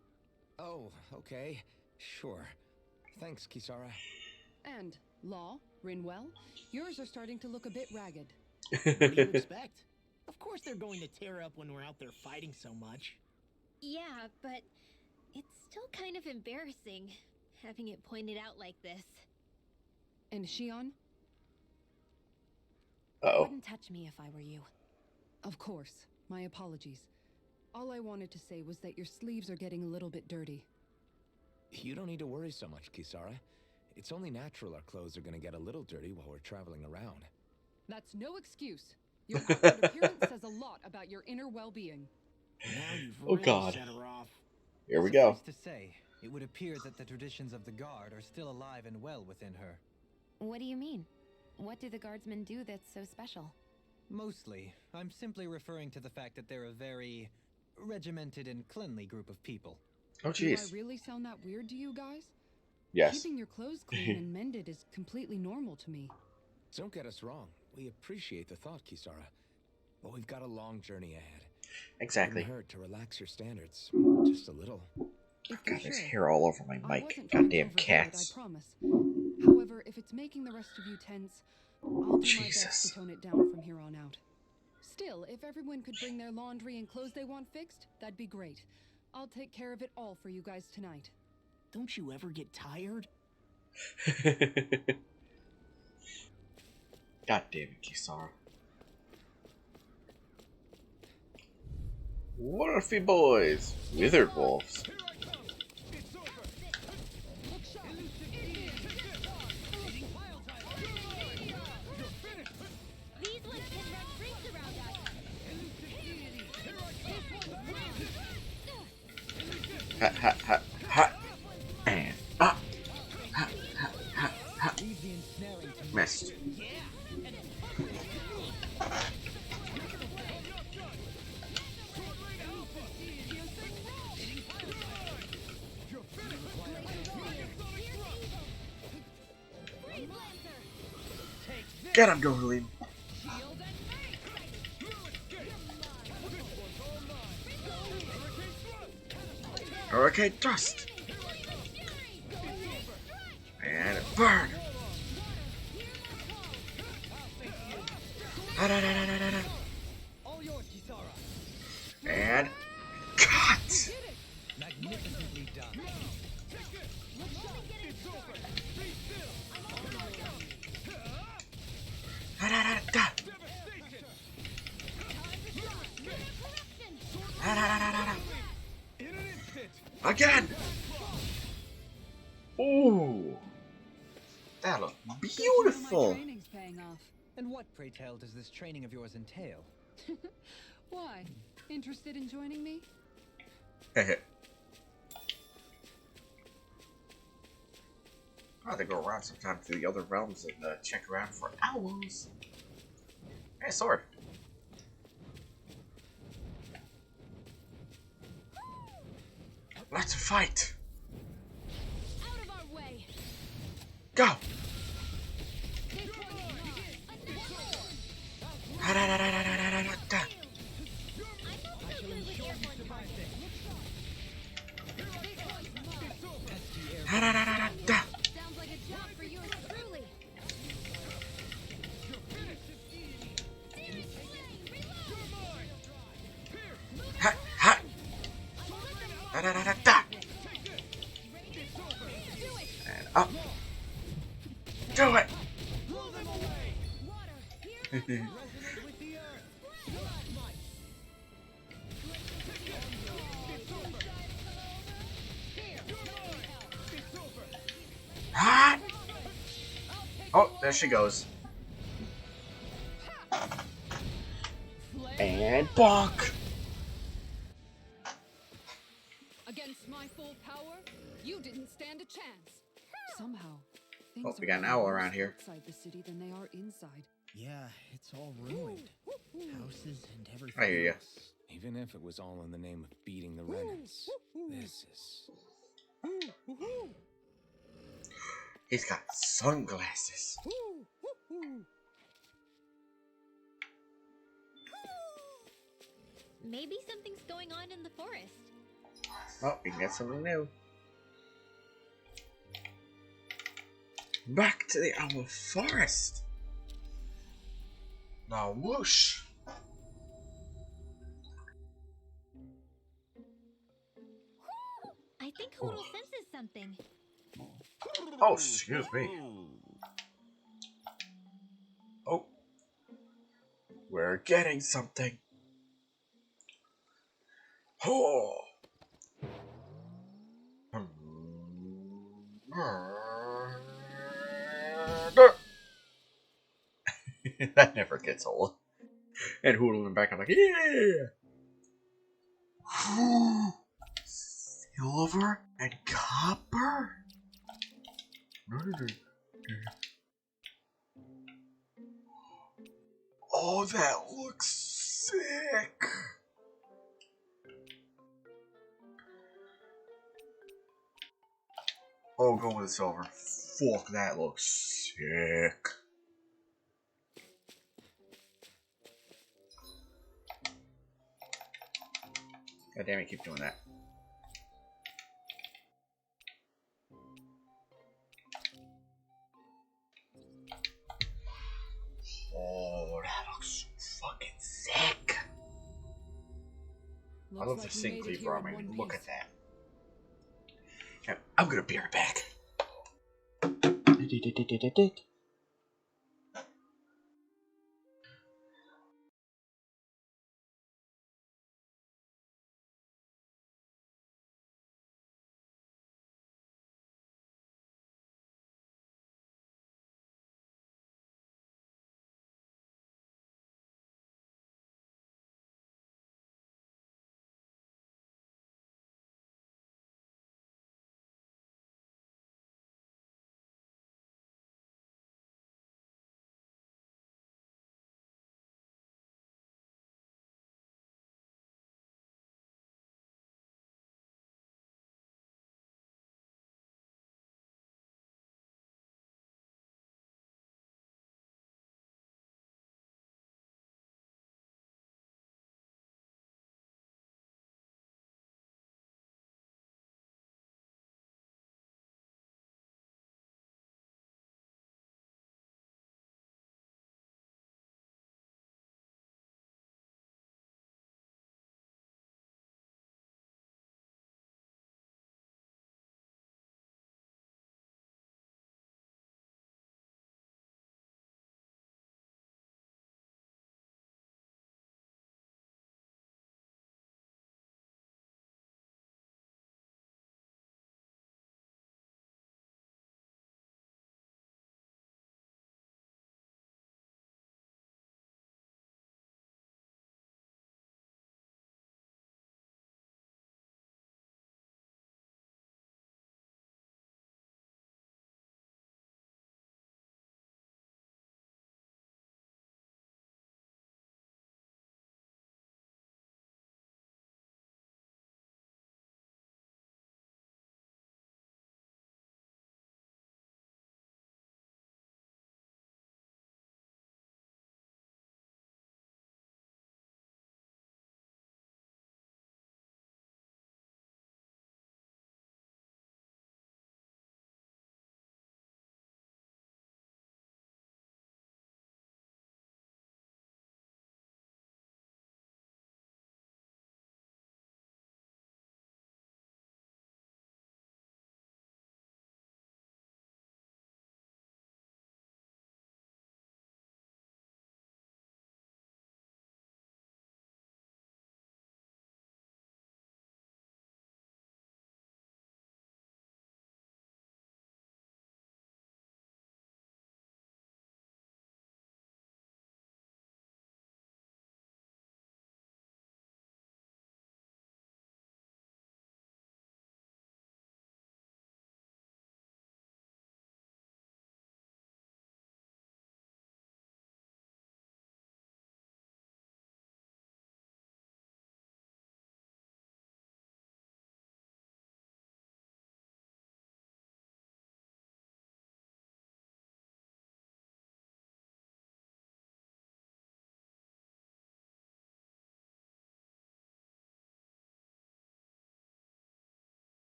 Oh, okay. Sure. Thanks, Kisara. And, Law, Rinwell, yours are starting to look a bit ragged. What do you expect? Of course they're going to tear up when we're out there fighting so much. Yeah, but it's still kind of embarrassing having it pointed out like this. And Shion? Uh-oh. Wouldn't touch me if I were you. Of course. My apologies. All I wanted to say was that your sleeves are getting a little bit dirty. You don't need to worry so much, Kisara. It's only natural our clothes are gonna get a little dirty while we're traveling around. That's no excuse. Your outward appearance says a lot about your inner well-being. Now you've Oh, really God. set her off. Here we go. Suffice to say, it would appear that the traditions of the Guard are still alive and well within her. What do you mean? What do the guardsmen do that's so special? Mostly, I'm simply referring to the fact that they're a very regimented and cleanly group of people. Oh Do I jeez. really sound that weird to you guys? Yes. Keeping your clothes clean and mended is completely normal to me. Don't get us wrong. We appreciate the thought, Kisara. But we've got a long journey ahead. Exactly. Wouldn't hurt to relax your standards just a little. If God, you're there's sure. hair all over my I mic. wasn't trying to Goddamn overdo cats. it, I promise. However, if it's making the rest of you tense, I'll do my best Jesus. to tone it down from here on out. Still, if everyone could bring their laundry and clothes they want fixed, that'd be great. I'll take care of it all for you guys tonight. Don't you ever get tired? God damn it, Kisara. Wonderful boys. Withered wolves. These ones can run rings around us. Ha ha ha ha. And up. Ha ha ha ha. Missed. Get him, Gohalim. Hurricane thrust. And burn. Da, da, da, da, da, da. And cut. Magnificently done. Da, da, da, da. Da, da, da, da, da, da. Again. Ooh. That looked beautiful. My training's paying off. And what, pray tell, does this training of yours entail? Why? Interested in joining me? I have to go around sometime to the other realms and check around for owls. Hey, sword. Let's fight. Out of our way. Go. This one is mine. Da, da, da, da, da, da, da, da. Da, da, da, da, da, da. Sounds like a job for you truly. Ha, ha. Da, da, da, da, da. And up. Do it. Hot. Oh, there she goes. And bonk. Against my full power, you didn't stand a chance. Somehow, things Oh, we are got an even owl worse around here. outside the city than they are inside. Yeah, it's all ruined. Houses and everything. I hear ya. else. Even if it was all in the name of beating the remnants, this is... He's got sunglasses. Maybe something's going on in the forest. Oh, we can get something new. Back to the owl forest. Now whoosh. I think Hoodle senses something. Oh, excuse me. Oh. We're getting something. Oh. That never gets old. And Hoodle in the back, I'm like, yeah! Silver and copper? Oh, that looks sick! Oh, go with silver. Fuck, that looks sick. God damn it, keep doing that. Oh, that looks so fucking sick. I love the sync cleaver. I mean, look at that. Okay, I'm gonna be right back.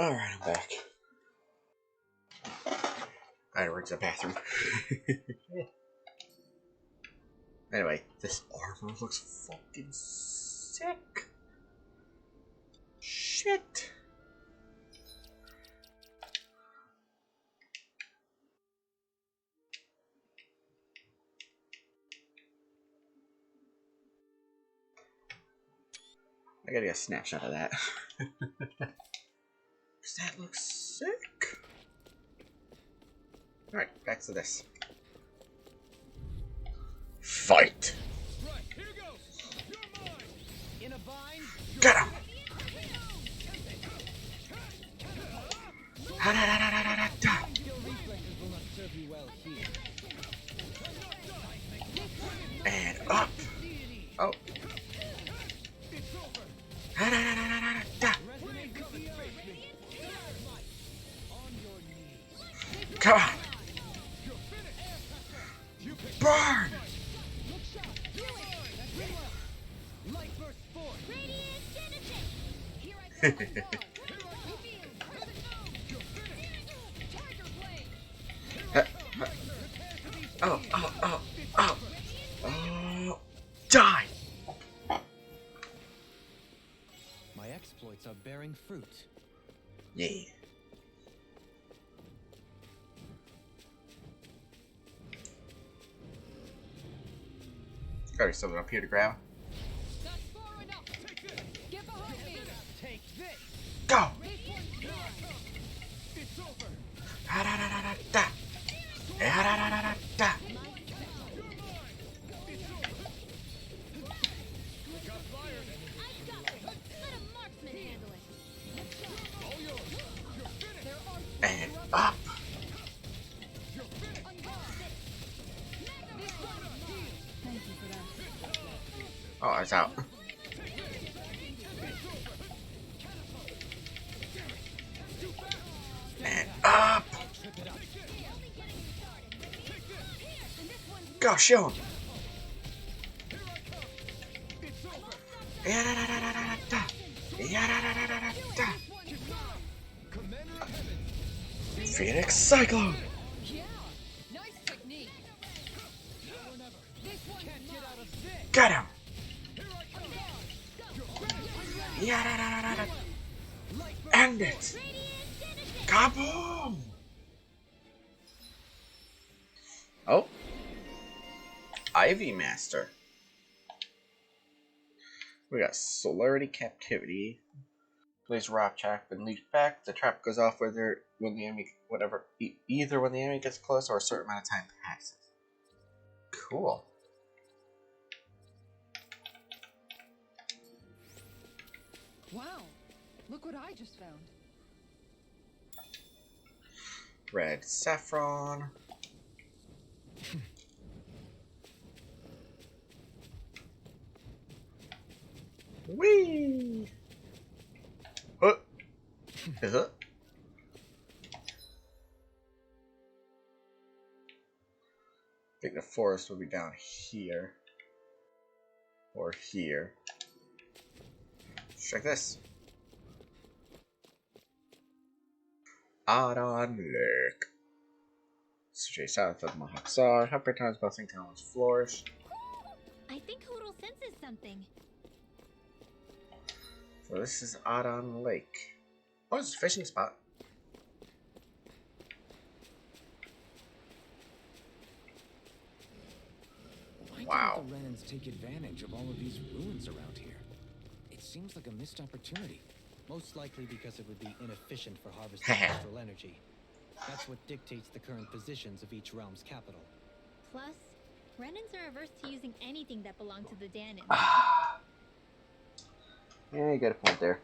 Alright, I'm back. I had to run to the bathroom. Anyway, this armor looks fucking sick. Shit. I gotta get a snapshot of that. Cause that looks sick. Alright, back to this. Fight! Right, here goes. You're mine. In a bind. Get him! Ha-da-da-da-da-da-da. Your reflexes will not serve you well here. And up! Oh. Ha-da-da-da-da-da-da. Come on! Burn! Oh, oh, oh, oh! Oh! Die! My exploits are bearing fruit. Yeah. Gotta be something up here to grab. That's far enough. Get behind me. Take this. Go! It's over. Ha-da-da-da-da-da. Ha-da-da-da-da-da. And up. Oh, it's out. And up. Go, show him. Ya-da-da-da-da-da-da. Ya-da-da-da-da-da-da. Phoenix Cyclone. Yeah, nice technique. This one can't get out of this. Get him. Ya-da-da-da-da-da. End it. Kaboom. Oh. Ivy Master. We got Celerity Captivity. Plays Rock Track, then leap back. The trap goes off whether when the enemy either when the enemy gets close or a certain amount of time passes. Cool. Wow, look what I just found. Red saffron. Whee! Is it? I think the forest will be down here. Or here. Check this. Adon Lake. Straight south of Mahaksar. Happy times busting towns flourish. I think Hodel senses something. So this is Adon Lake. Oh, it's a fishing spot. Why don't the Renans take advantage of all of these ruins around here? It seems like a missed opportunity. Most likely because it would be inefficient for harvesting astral energy. That's what dictates the current positions of each realm's capital. Plus, Renans are averse to using anything that belonged to the Danon. Yeah, you got a point there.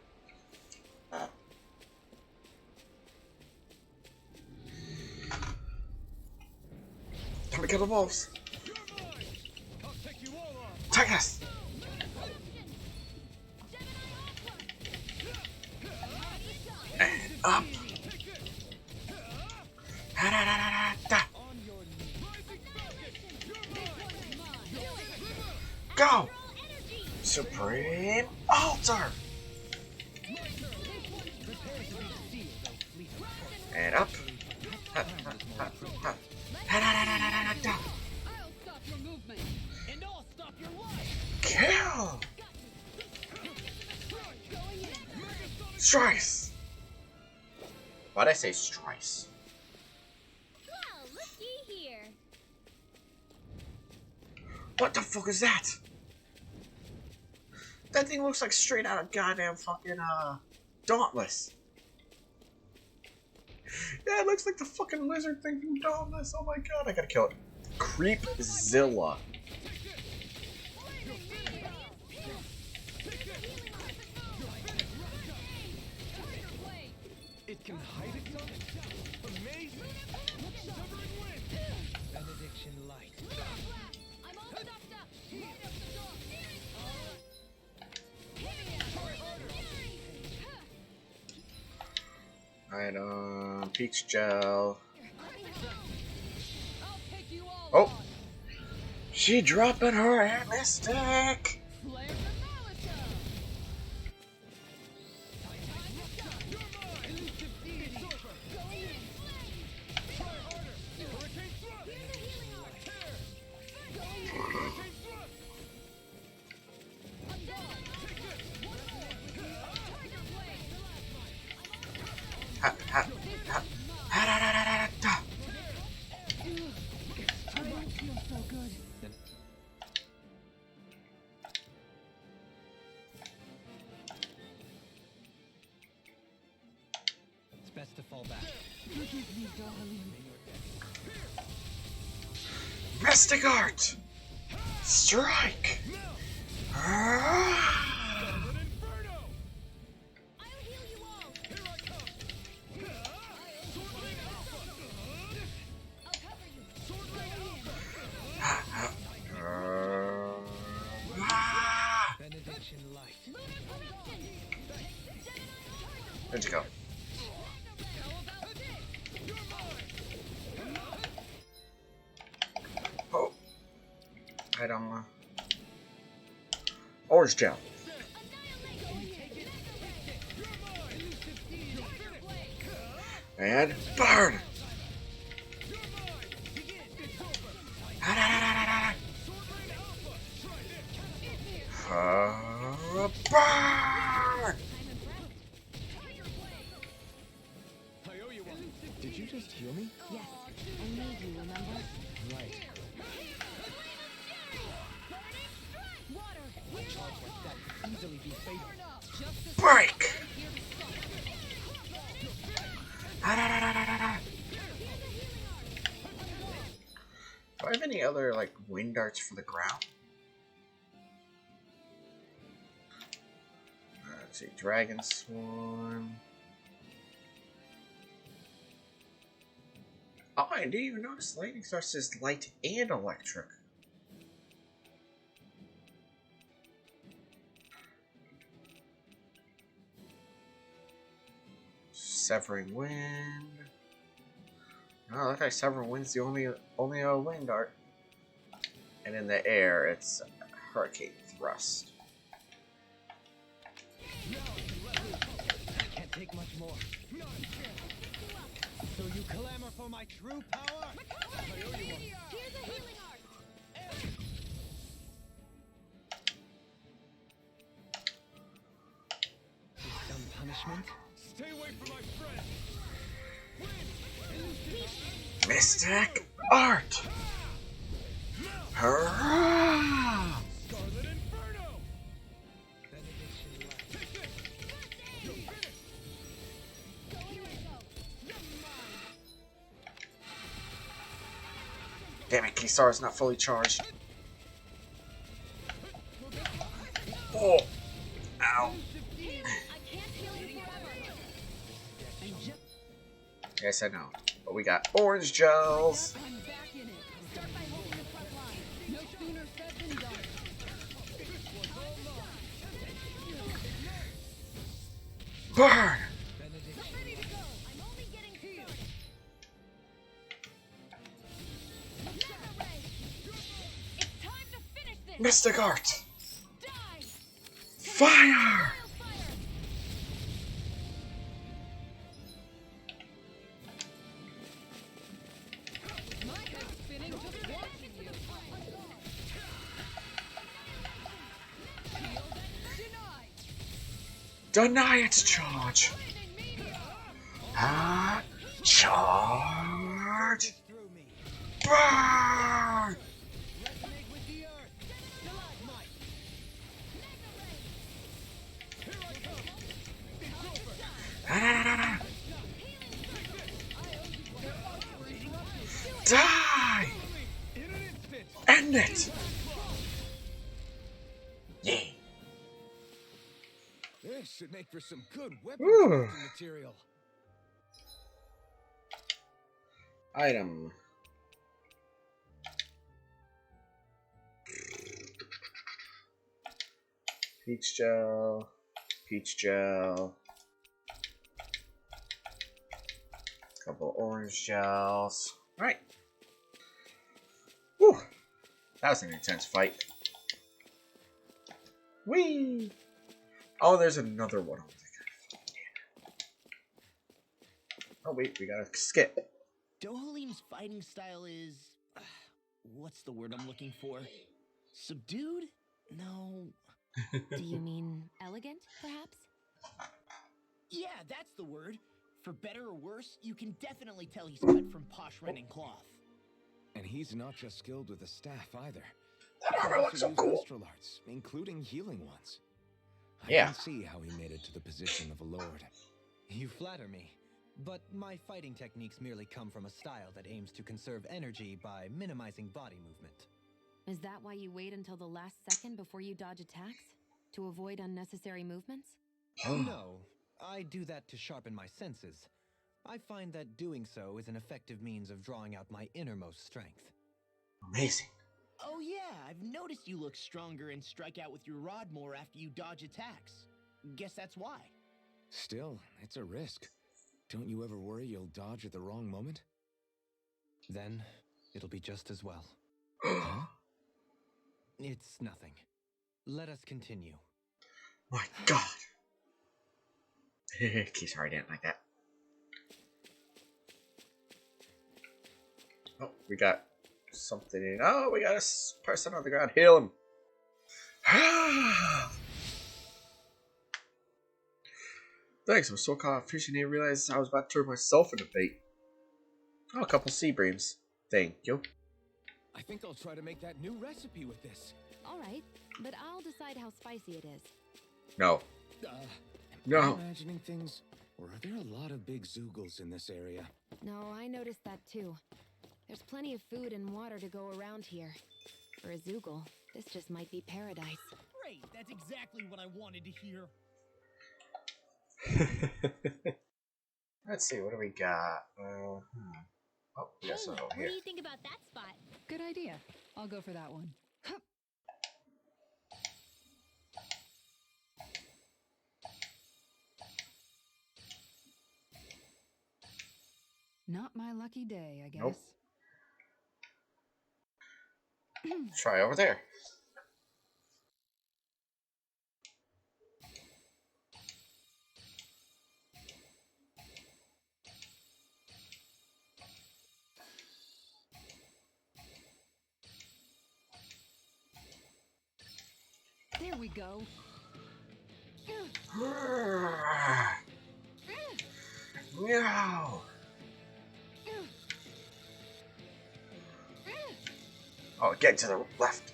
Time to kill the wolves. Take us. And up. Da-da-da-da-da. Go. Supreme Altar. Why'd I say Strice? Well, looky here. What the fuck is that? That thing looks like straight out of goddamn fucking Dauntless. Yeah, it looks like the fucking lizard thing from Dauntless. Oh my god, I gotta kill it. Creepzilla. It can hide itself? Amazing! Benediction light. I'm all stuffed up. Item, peach gel. I'll take you all Oh, on. she dropping her Mystic. Flare demolition. Ha, ha, ha. Ha, da, da, da, da, da. Feels so good. It's best to fall back. Forgive me, darling. Mystic Art! Strike! Ah! I'll heal you all. I'll cover you. Ah, ah. Ah! Benediction light. Where'd you go? Oh. Item. Orange gel. And burn! Burn! Did you just heal me? Yes, I need you, remember? Right. Easily be fatal. Break! Do I have any other, like, wind darts for the ground? Let's see, Dragon Swarm. Oh, I didn't even notice lightning starts as light and electric. Severing Wind. Oh, look like Severing Wind's the only wind dart. And in the air, it's Hurricane Thrust. Can't take much more. So you clamor for my true power? Here's a healing art. Some punishment? Stay away from my friend. Mystic Art! Hurrah! Scarlet Inferno. Benediction light. Damn it, Kisar's not fully charged. Oh! Ow. Yes, I know. But we got orange gels. I'm back in it. Start by holding the front line. No sooner said than done. Burn! Ready to go. I'm only getting started. It's time to finish this. Mystic Art! Die. Fire! My head's spinning just watching you. Shield denied. Deny its charge! Ah, charge! Through me. Burn! Resonate with the earth. Stalagmite. Here I come. It's over. Ah, die! In an instant. End it! Yeah. This should make for some good weapon Ooh. crafting material. Item. Peach gel. Peach gel. Couple orange gels. Alright. Whew. That was an intense fight. Whee! Oh, there's another one over there. Oh, wait, we gotta skip. Dohalim's fighting style is... what's the word I'm looking for? Subdued? No. Do you mean elegant, perhaps? Yeah, that's the word. For better or worse, you can definitely tell he's cut from posh renting cloth. And he's not just skilled with the staff either. That armor looks so He cool. astral arts, including healing ones. I Yeah. can see how he made it to the position of a lord. You flatter me. But my fighting techniques merely come from a style that aims to conserve energy by minimizing body movement. Is that why you wait until the last second before you dodge attacks? To avoid unnecessary movements? No, I do that to sharpen my senses. I find that doing so is an effective means of drawing out my innermost strength. Amazing. Oh yeah, I've noticed you look stronger and strike out with your rod more after you dodge attacks. Guess that's why. Still, it's a risk. Don't you ever worry you'll dodge at the wrong moment? Then, it'll be just as well. Huh? It's nothing. Let us continue. My god. Sorry, I didn't like that. Oh, we got something in. Oh, we got a person on the ground. Heal him. Thanks, I was so caught up fishing, I didn't realize I was about to turn myself into bait. Oh, a couple sea breams. Thank you. I think I'll try to make that new recipe with this. All right, but I'll decide how spicy it is. No. Am No. I imagining things? Or are there a lot of big zoogles in this area? No, I noticed that too. There's plenty of food and water to go around here. For a Zoogle, this just might be paradise. Great, that's exactly what I wanted to hear. Let's see, what do we got? Oh, we got some over What here. do you think about that spot? Good idea. I'll go for that one. Not my lucky day, I guess. Nope. Try over there. There we go. No. Oh, get to the left.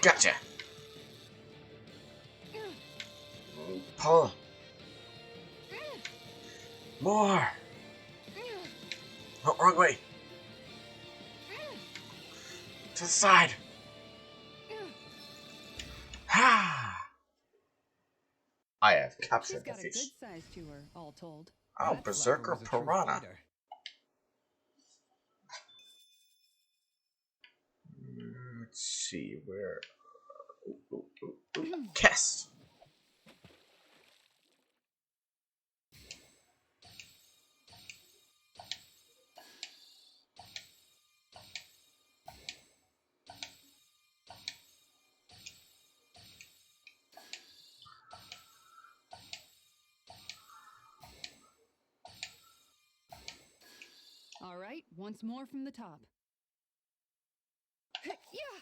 Gotcha. Pull. More. Oh, wrong way. To the side. Ha! I have She's captured the got a fish. good size to her, all told. Oh, That Berserker flapper was a true Piranha. fighter. Let's see where. Kess. All right, once more from the top. Yeah.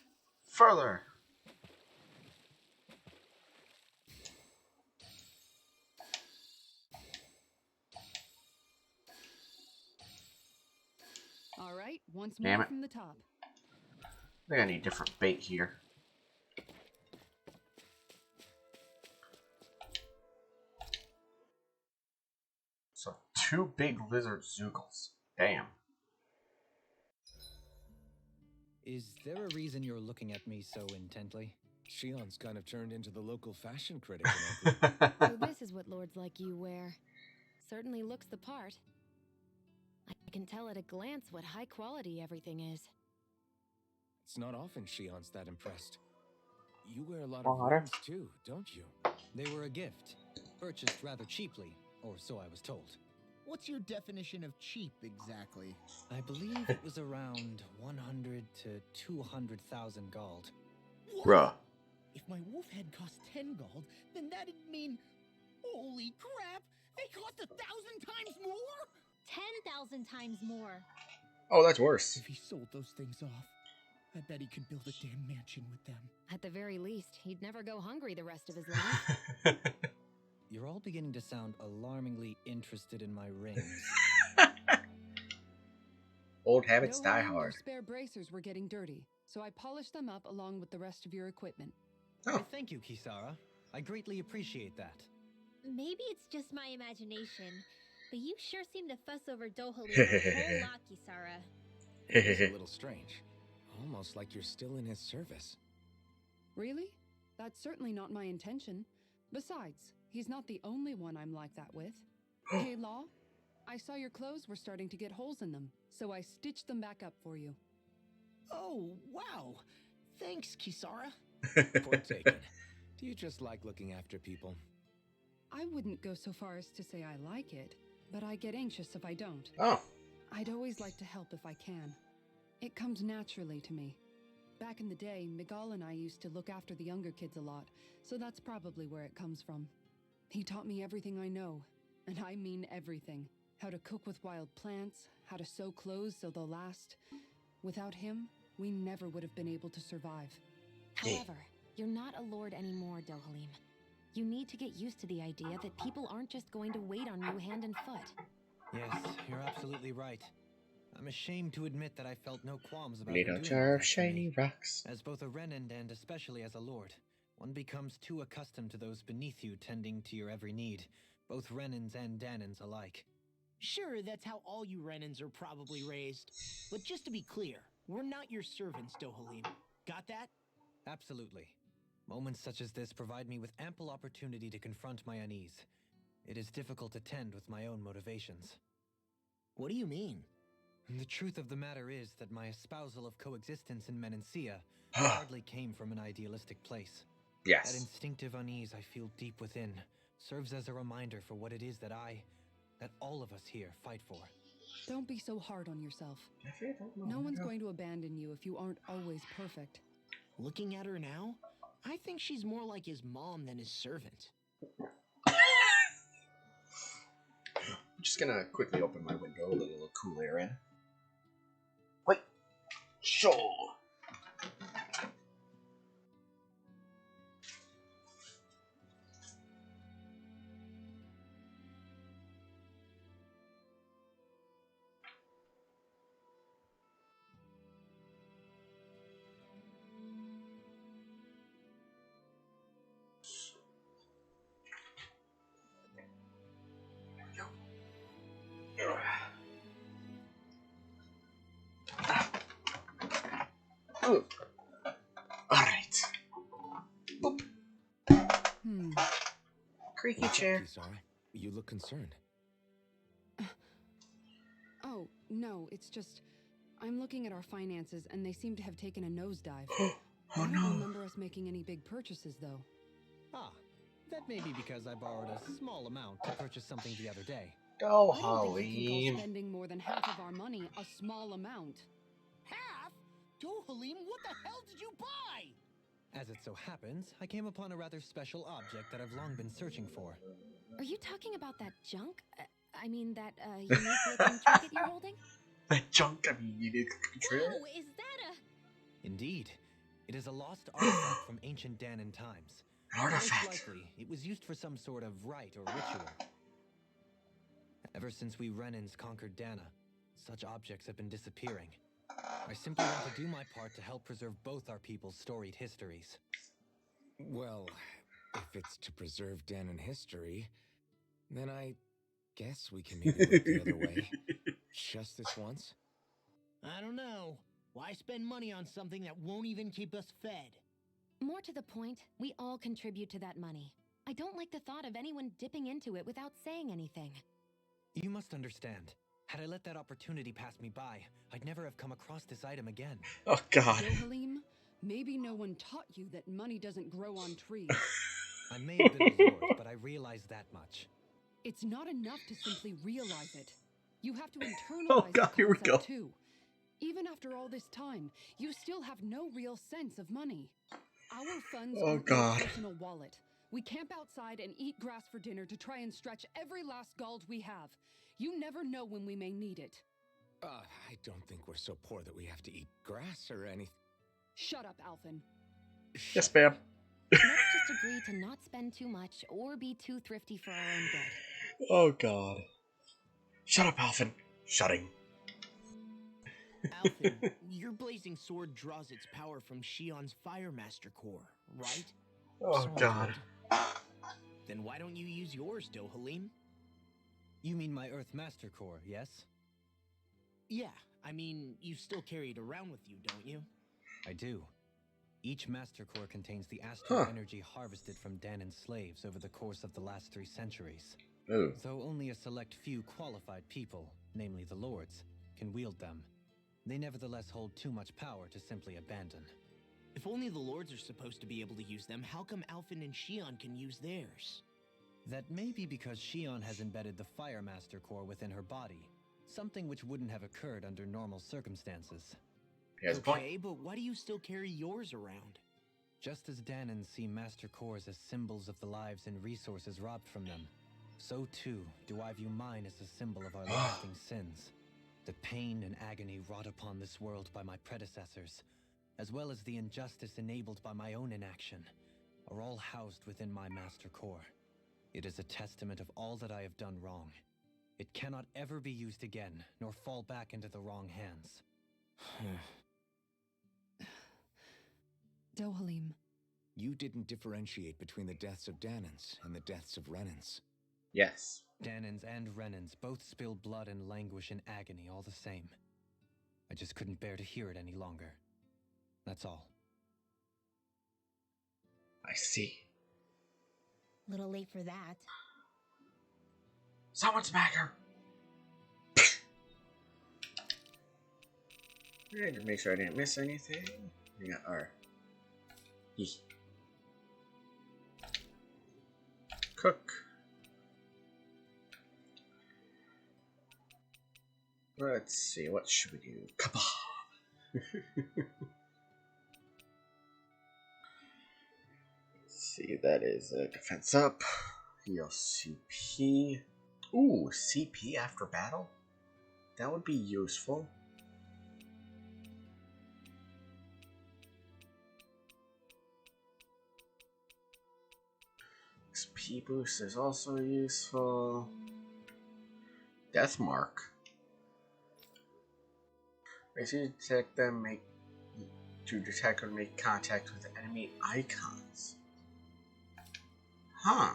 right, once Damn more it. from the top. I think I need different bait here. So 2 big lizard zoogles. Damn. Is there a reason you're looking at me so intently? Shion's kind of turned into the local fashion critic in our group. So this is what lords like you wear. Certainly looks the part. I can tell at a glance what high quality everything is. It's not often Shion's that impressed. You wear a lot Water. of rings too, don't you? They were a gift, purchased rather cheaply, or so I was told. What's your definition of cheap exactly? I believe it was around 100 to 200,000 gold. What? Bruh. If my wolf head cost 10 gold, then that'd mean... Holy crap! They cost 1,000 times more? 10,000 times more. Oh, that's worse. If he sold those things off, I bet he could build a damn mansion with them. At the very least, he'd never go hungry the rest of his life. You're all beginning to sound alarmingly interested in my rings. Old habits No die harm, hard. Your spare bracers were getting dirty, so I polished them up along with the rest of your equipment. Oh. Why, thank you, Kisara. I greatly appreciate that. Maybe it's just my imagination, but you sure seem to fuss over Dohalim a whole lot, Kisara. It's a little strange. Almost like you're still in his service. Really? That's certainly not my intention. Besides, he's not the only one I'm like that with. Hey, Law, I saw your clothes were starting to get holes in them, so I stitched them back up for you. Oh, wow! Thanks, Kisara. Point taken. Do you just like looking after people? I wouldn't go so far as to say I like it, but I get anxious if I don't. Oh. I'd always like to help if I can. It comes naturally to me. Back in the day, Miguel and I used to look after the younger kids a lot, so that's probably where it comes from. He taught me everything I know, and I mean everything. How to cook with wild plants, how to sew clothes so they'll last. Without him, we never would have been able to survive. However, you're not a lord anymore, Dohalim. You need to get used to the idea that people aren't just going to wait on you hand and foot. Yes, you're absolutely right. I'm ashamed to admit that I felt no qualms about Little her doing jar all of that for me. shiny rocks. As both a Renan and especially as a lord, one becomes too accustomed to those beneath you tending to your every need, both Renans and Danans alike. Sure, that's how all you Renans are probably raised. But just to be clear, we're not your servants, Dohalim. Got that? Absolutely. Moments such as this provide me with ample opportunity to confront my unease. It is difficult to tend with my own motivations. What do you mean? The truth of the matter is that my espousal of coexistence in Menancia hardly came from an idealistic place. That Yes. instinctive unease I feel deep within serves as a reminder for what it is that all of us here fight for. Don't be so hard on yourself. No one's going to abandon you if you aren't always perfect. Looking at her now, I think she's more like his mom than his servant. I'm just gonna quickly open my window, let a little cool air in. Wait. Sure. Ooh. Alright. Boop. Creaky What's up, chair. Kisara? You look concerned. Oh, no, it's just... I'm looking at our finances and they seem to have taken a nosedive. Oh I don't no. remember us making any big purchases, though. Ah, that may be because I borrowed a small amount to purchase something the other day. Oh, I don't think you can call Halim. spending more than half of our money a small amount. Half? Dohalim, what the hell did you buy? As it so happens, I came upon a rather special object that I've long been searching for. Are you talking about that junk? I mean, that unique-looking trinket you're holding? That junk, I mean, you did control. Whoa, is that a... Indeed, it is a lost artifact from ancient Danan times. An artifact. Most likely, it was used for some sort of rite or ritual. Ever since we Renans conquered Dana, such objects have been disappearing. I simply want to do my part to help preserve both our people's storied histories. Well, if it's to preserve Danon history, then I guess we can maybe look the other way. Just this once? I don't know. Why spend money on something that won't even keep us fed? More to the point, we all contribute to that money. I don't like the thought of anyone dipping into it without saying anything. You must understand. Had I let that opportunity pass me by, I'd never have come across this item again. Oh God. Dohalim, maybe no one taught you that money doesn't grow on trees. I may have been a lord, but I realize that much. It's not enough to simply realize it. You have to internalize Oh God, the here we concept go. too. Even after all this time, you still have no real sense of money. Our funds Oh, aren't God. your personal wallet. We camp outside and eat grass for dinner to try and stretch every last gold we have. You never know when we may need it. I don't think we're so poor that we have to eat grass or anything. Shut up, Alphen. Yes, ma'am. Let's just agree to not spend too much or be too thrifty for our own good. Oh God. Shut up, Alphen. Shutting. Alphen, your blazing sword draws its power from Shion's Fire Master core, right? Oh So I'm God. told. Then why don't you use yours, Dohalim? You mean my Earth Master Core, yes? Yeah, I mean, you still carry it around with you, don't you? I do. Each Master Core contains the astral Huh. energy harvested from Danon's slaves over the course of the last 3 centuries. Ooh. Though only a select few qualified people, namely the Lords, can wield them, they nevertheless hold too much power to simply abandon. If only the Lords are supposed to be able to use them, how come Alphen and Shion can use theirs? That may be because Shion has embedded the Fire Master Core within her body, something which wouldn't have occurred under normal circumstances. He has a point. Okay, but why do you still carry yours around? Just as Danons see Master Cores as symbols of the lives and resources robbed from them, so too do I view mine as a symbol of our lasting sins. The pain and agony wrought upon this world by my predecessors, as well as the injustice enabled by my own inaction, are all housed within my Master Core. It is a testament of all that I have done wrong. It cannot ever be used again, nor fall back into the wrong hands. Dohalim. You didn't differentiate between the deaths of Danons and the deaths of Renans. Yes. Danons and Renans both spill blood and languish in agony all the same. I just couldn't bear to hear it any longer. That's all. I see. Little late for that. Someone smack her. Alright, to make sure I didn't miss anything. We got our cook. Let's see, what should we do? Kebab. Let's see, that is a defense up. Heal CP. Ooh, CP after battle? That would be useful. XP boost is also useful. Death mark. As you detect them, to detect or make contact with enemy icons. Huh.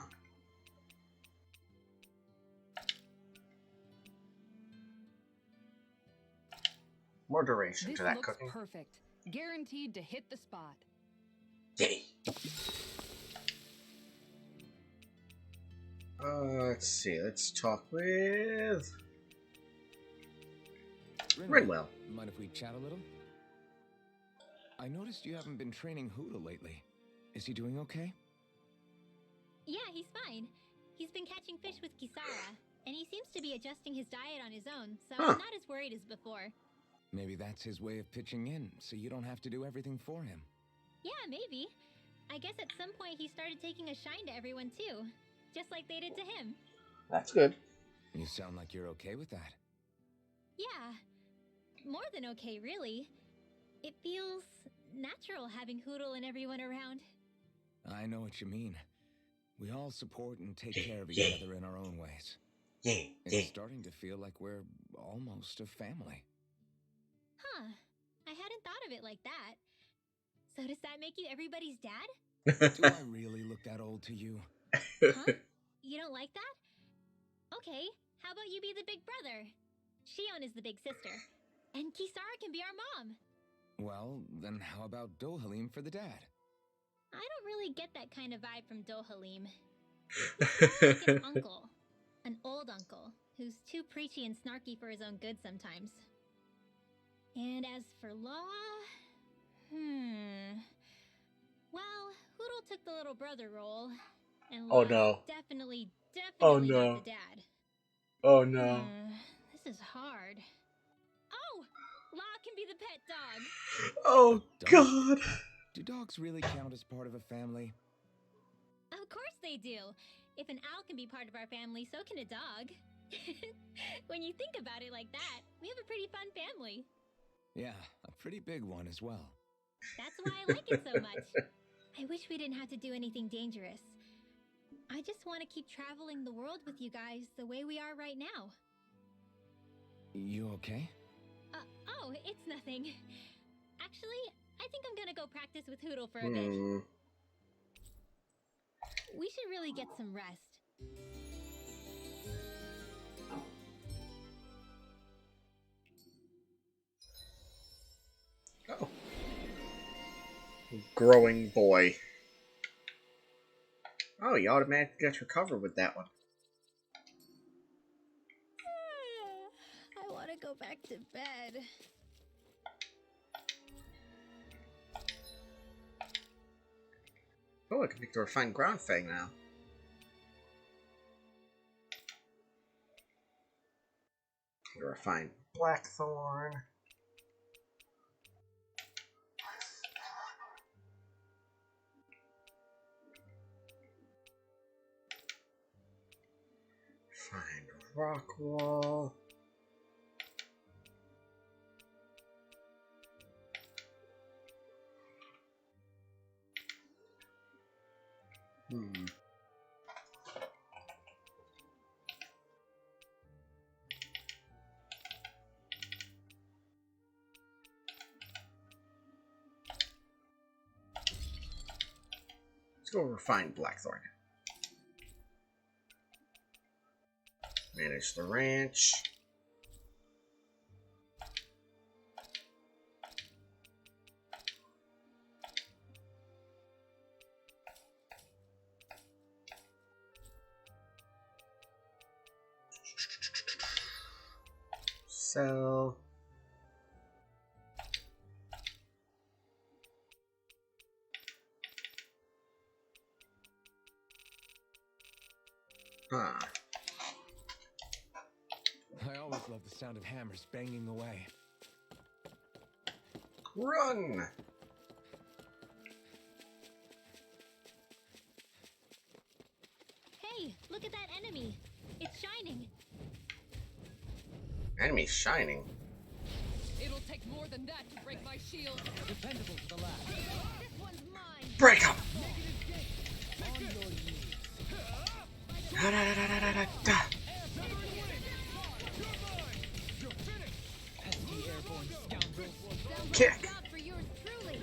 More duration This to that looks cooking. perfect. Guaranteed to hit the spot. Yay. Let's see. Let's talk with Rinwell. Mind if we chat a little? I noticed you haven't been training Huda lately. Is he doing okay? Yeah, he's fine. He's been catching fish with Kisara, and he seems to be adjusting his diet on his own, so I'm not as worried as before. Maybe that's his way of pitching in, so you don't have to do everything for him. Yeah, maybe. I guess at some point he started taking a shine to everyone too, just like they did to him. That's good. You sound like you're okay with that. Yeah, more than okay, really. It feels natural having Hoodle and everyone around. I know what you mean. We all support and take care of each other in our own ways. Yeah, It's starting to feel like we're almost a family. Huh, of it like that. So does that make you everybody's dad? Do I really look that old to you? Huh? You don't like that? Okay, how about you be the big brother? Shion is the big sister. And Kisara can be our mom. Well, then how about Dohalim for the dad? I don't really get that kind of vibe from Dohalim. He's more like an uncle. An old uncle, who's too preachy and snarky for his own good sometimes. And as for Law... Well, Hoodle took the little brother role. And Oh, Law's no. definitely Oh, not no. the dad. Oh no. This is hard. Oh! Law can be the pet dog. Oh god. Do dogs really count as part of a family? Of course they do. If an owl can be part of our family, so can a dog. When you think about it like that, we have a pretty fun family. Yeah, a pretty big one as well. That's why I like it so much. I wish we didn't have to do anything dangerous. I just want to keep traveling the world with you guys the way we are right now. You okay? Oh, it's nothing. Actually, I think I'm gonna go practice with Hoodle for a bit. We should really get some rest. Oh. Growing boy. Oh, you automatically got recovered with that one. I want to go back to bed. Oh, I can pick the refined ground fang now. The refined blackthorn. Find rock wall. Let's go refine blackthorn. Manage the ranch. Sell. Huh. I always love the sound of hammers banging away. Run! Hey, look at that enemy. It's shining. Enemy's shining. It'll take more than that to break my shield. Dependable to the last. This one's mine. Break him! On your knees. Da, da, da, da, da, da, da. Pesky airborne scoundrels. Kick! Job for yours truly.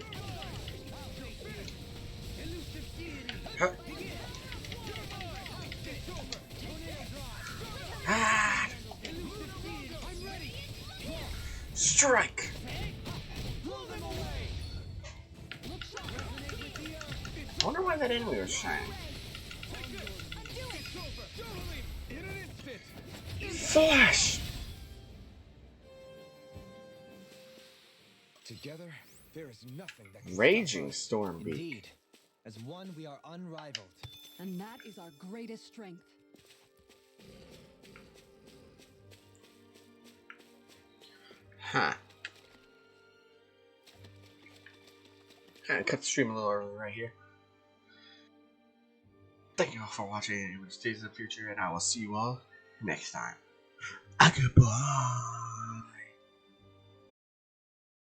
Huh. Ah! Strike! I wonder why that enemy was shining. Flash! Together, there is nothing that can Raging Storm Beak. Indeed. As one, we are unrivaled. And that is our greatest strength. Huh. Alright, cut the stream a little early right here. Thank you all for watching. It was Days of the Future, and I will see you all next time. Goodbye.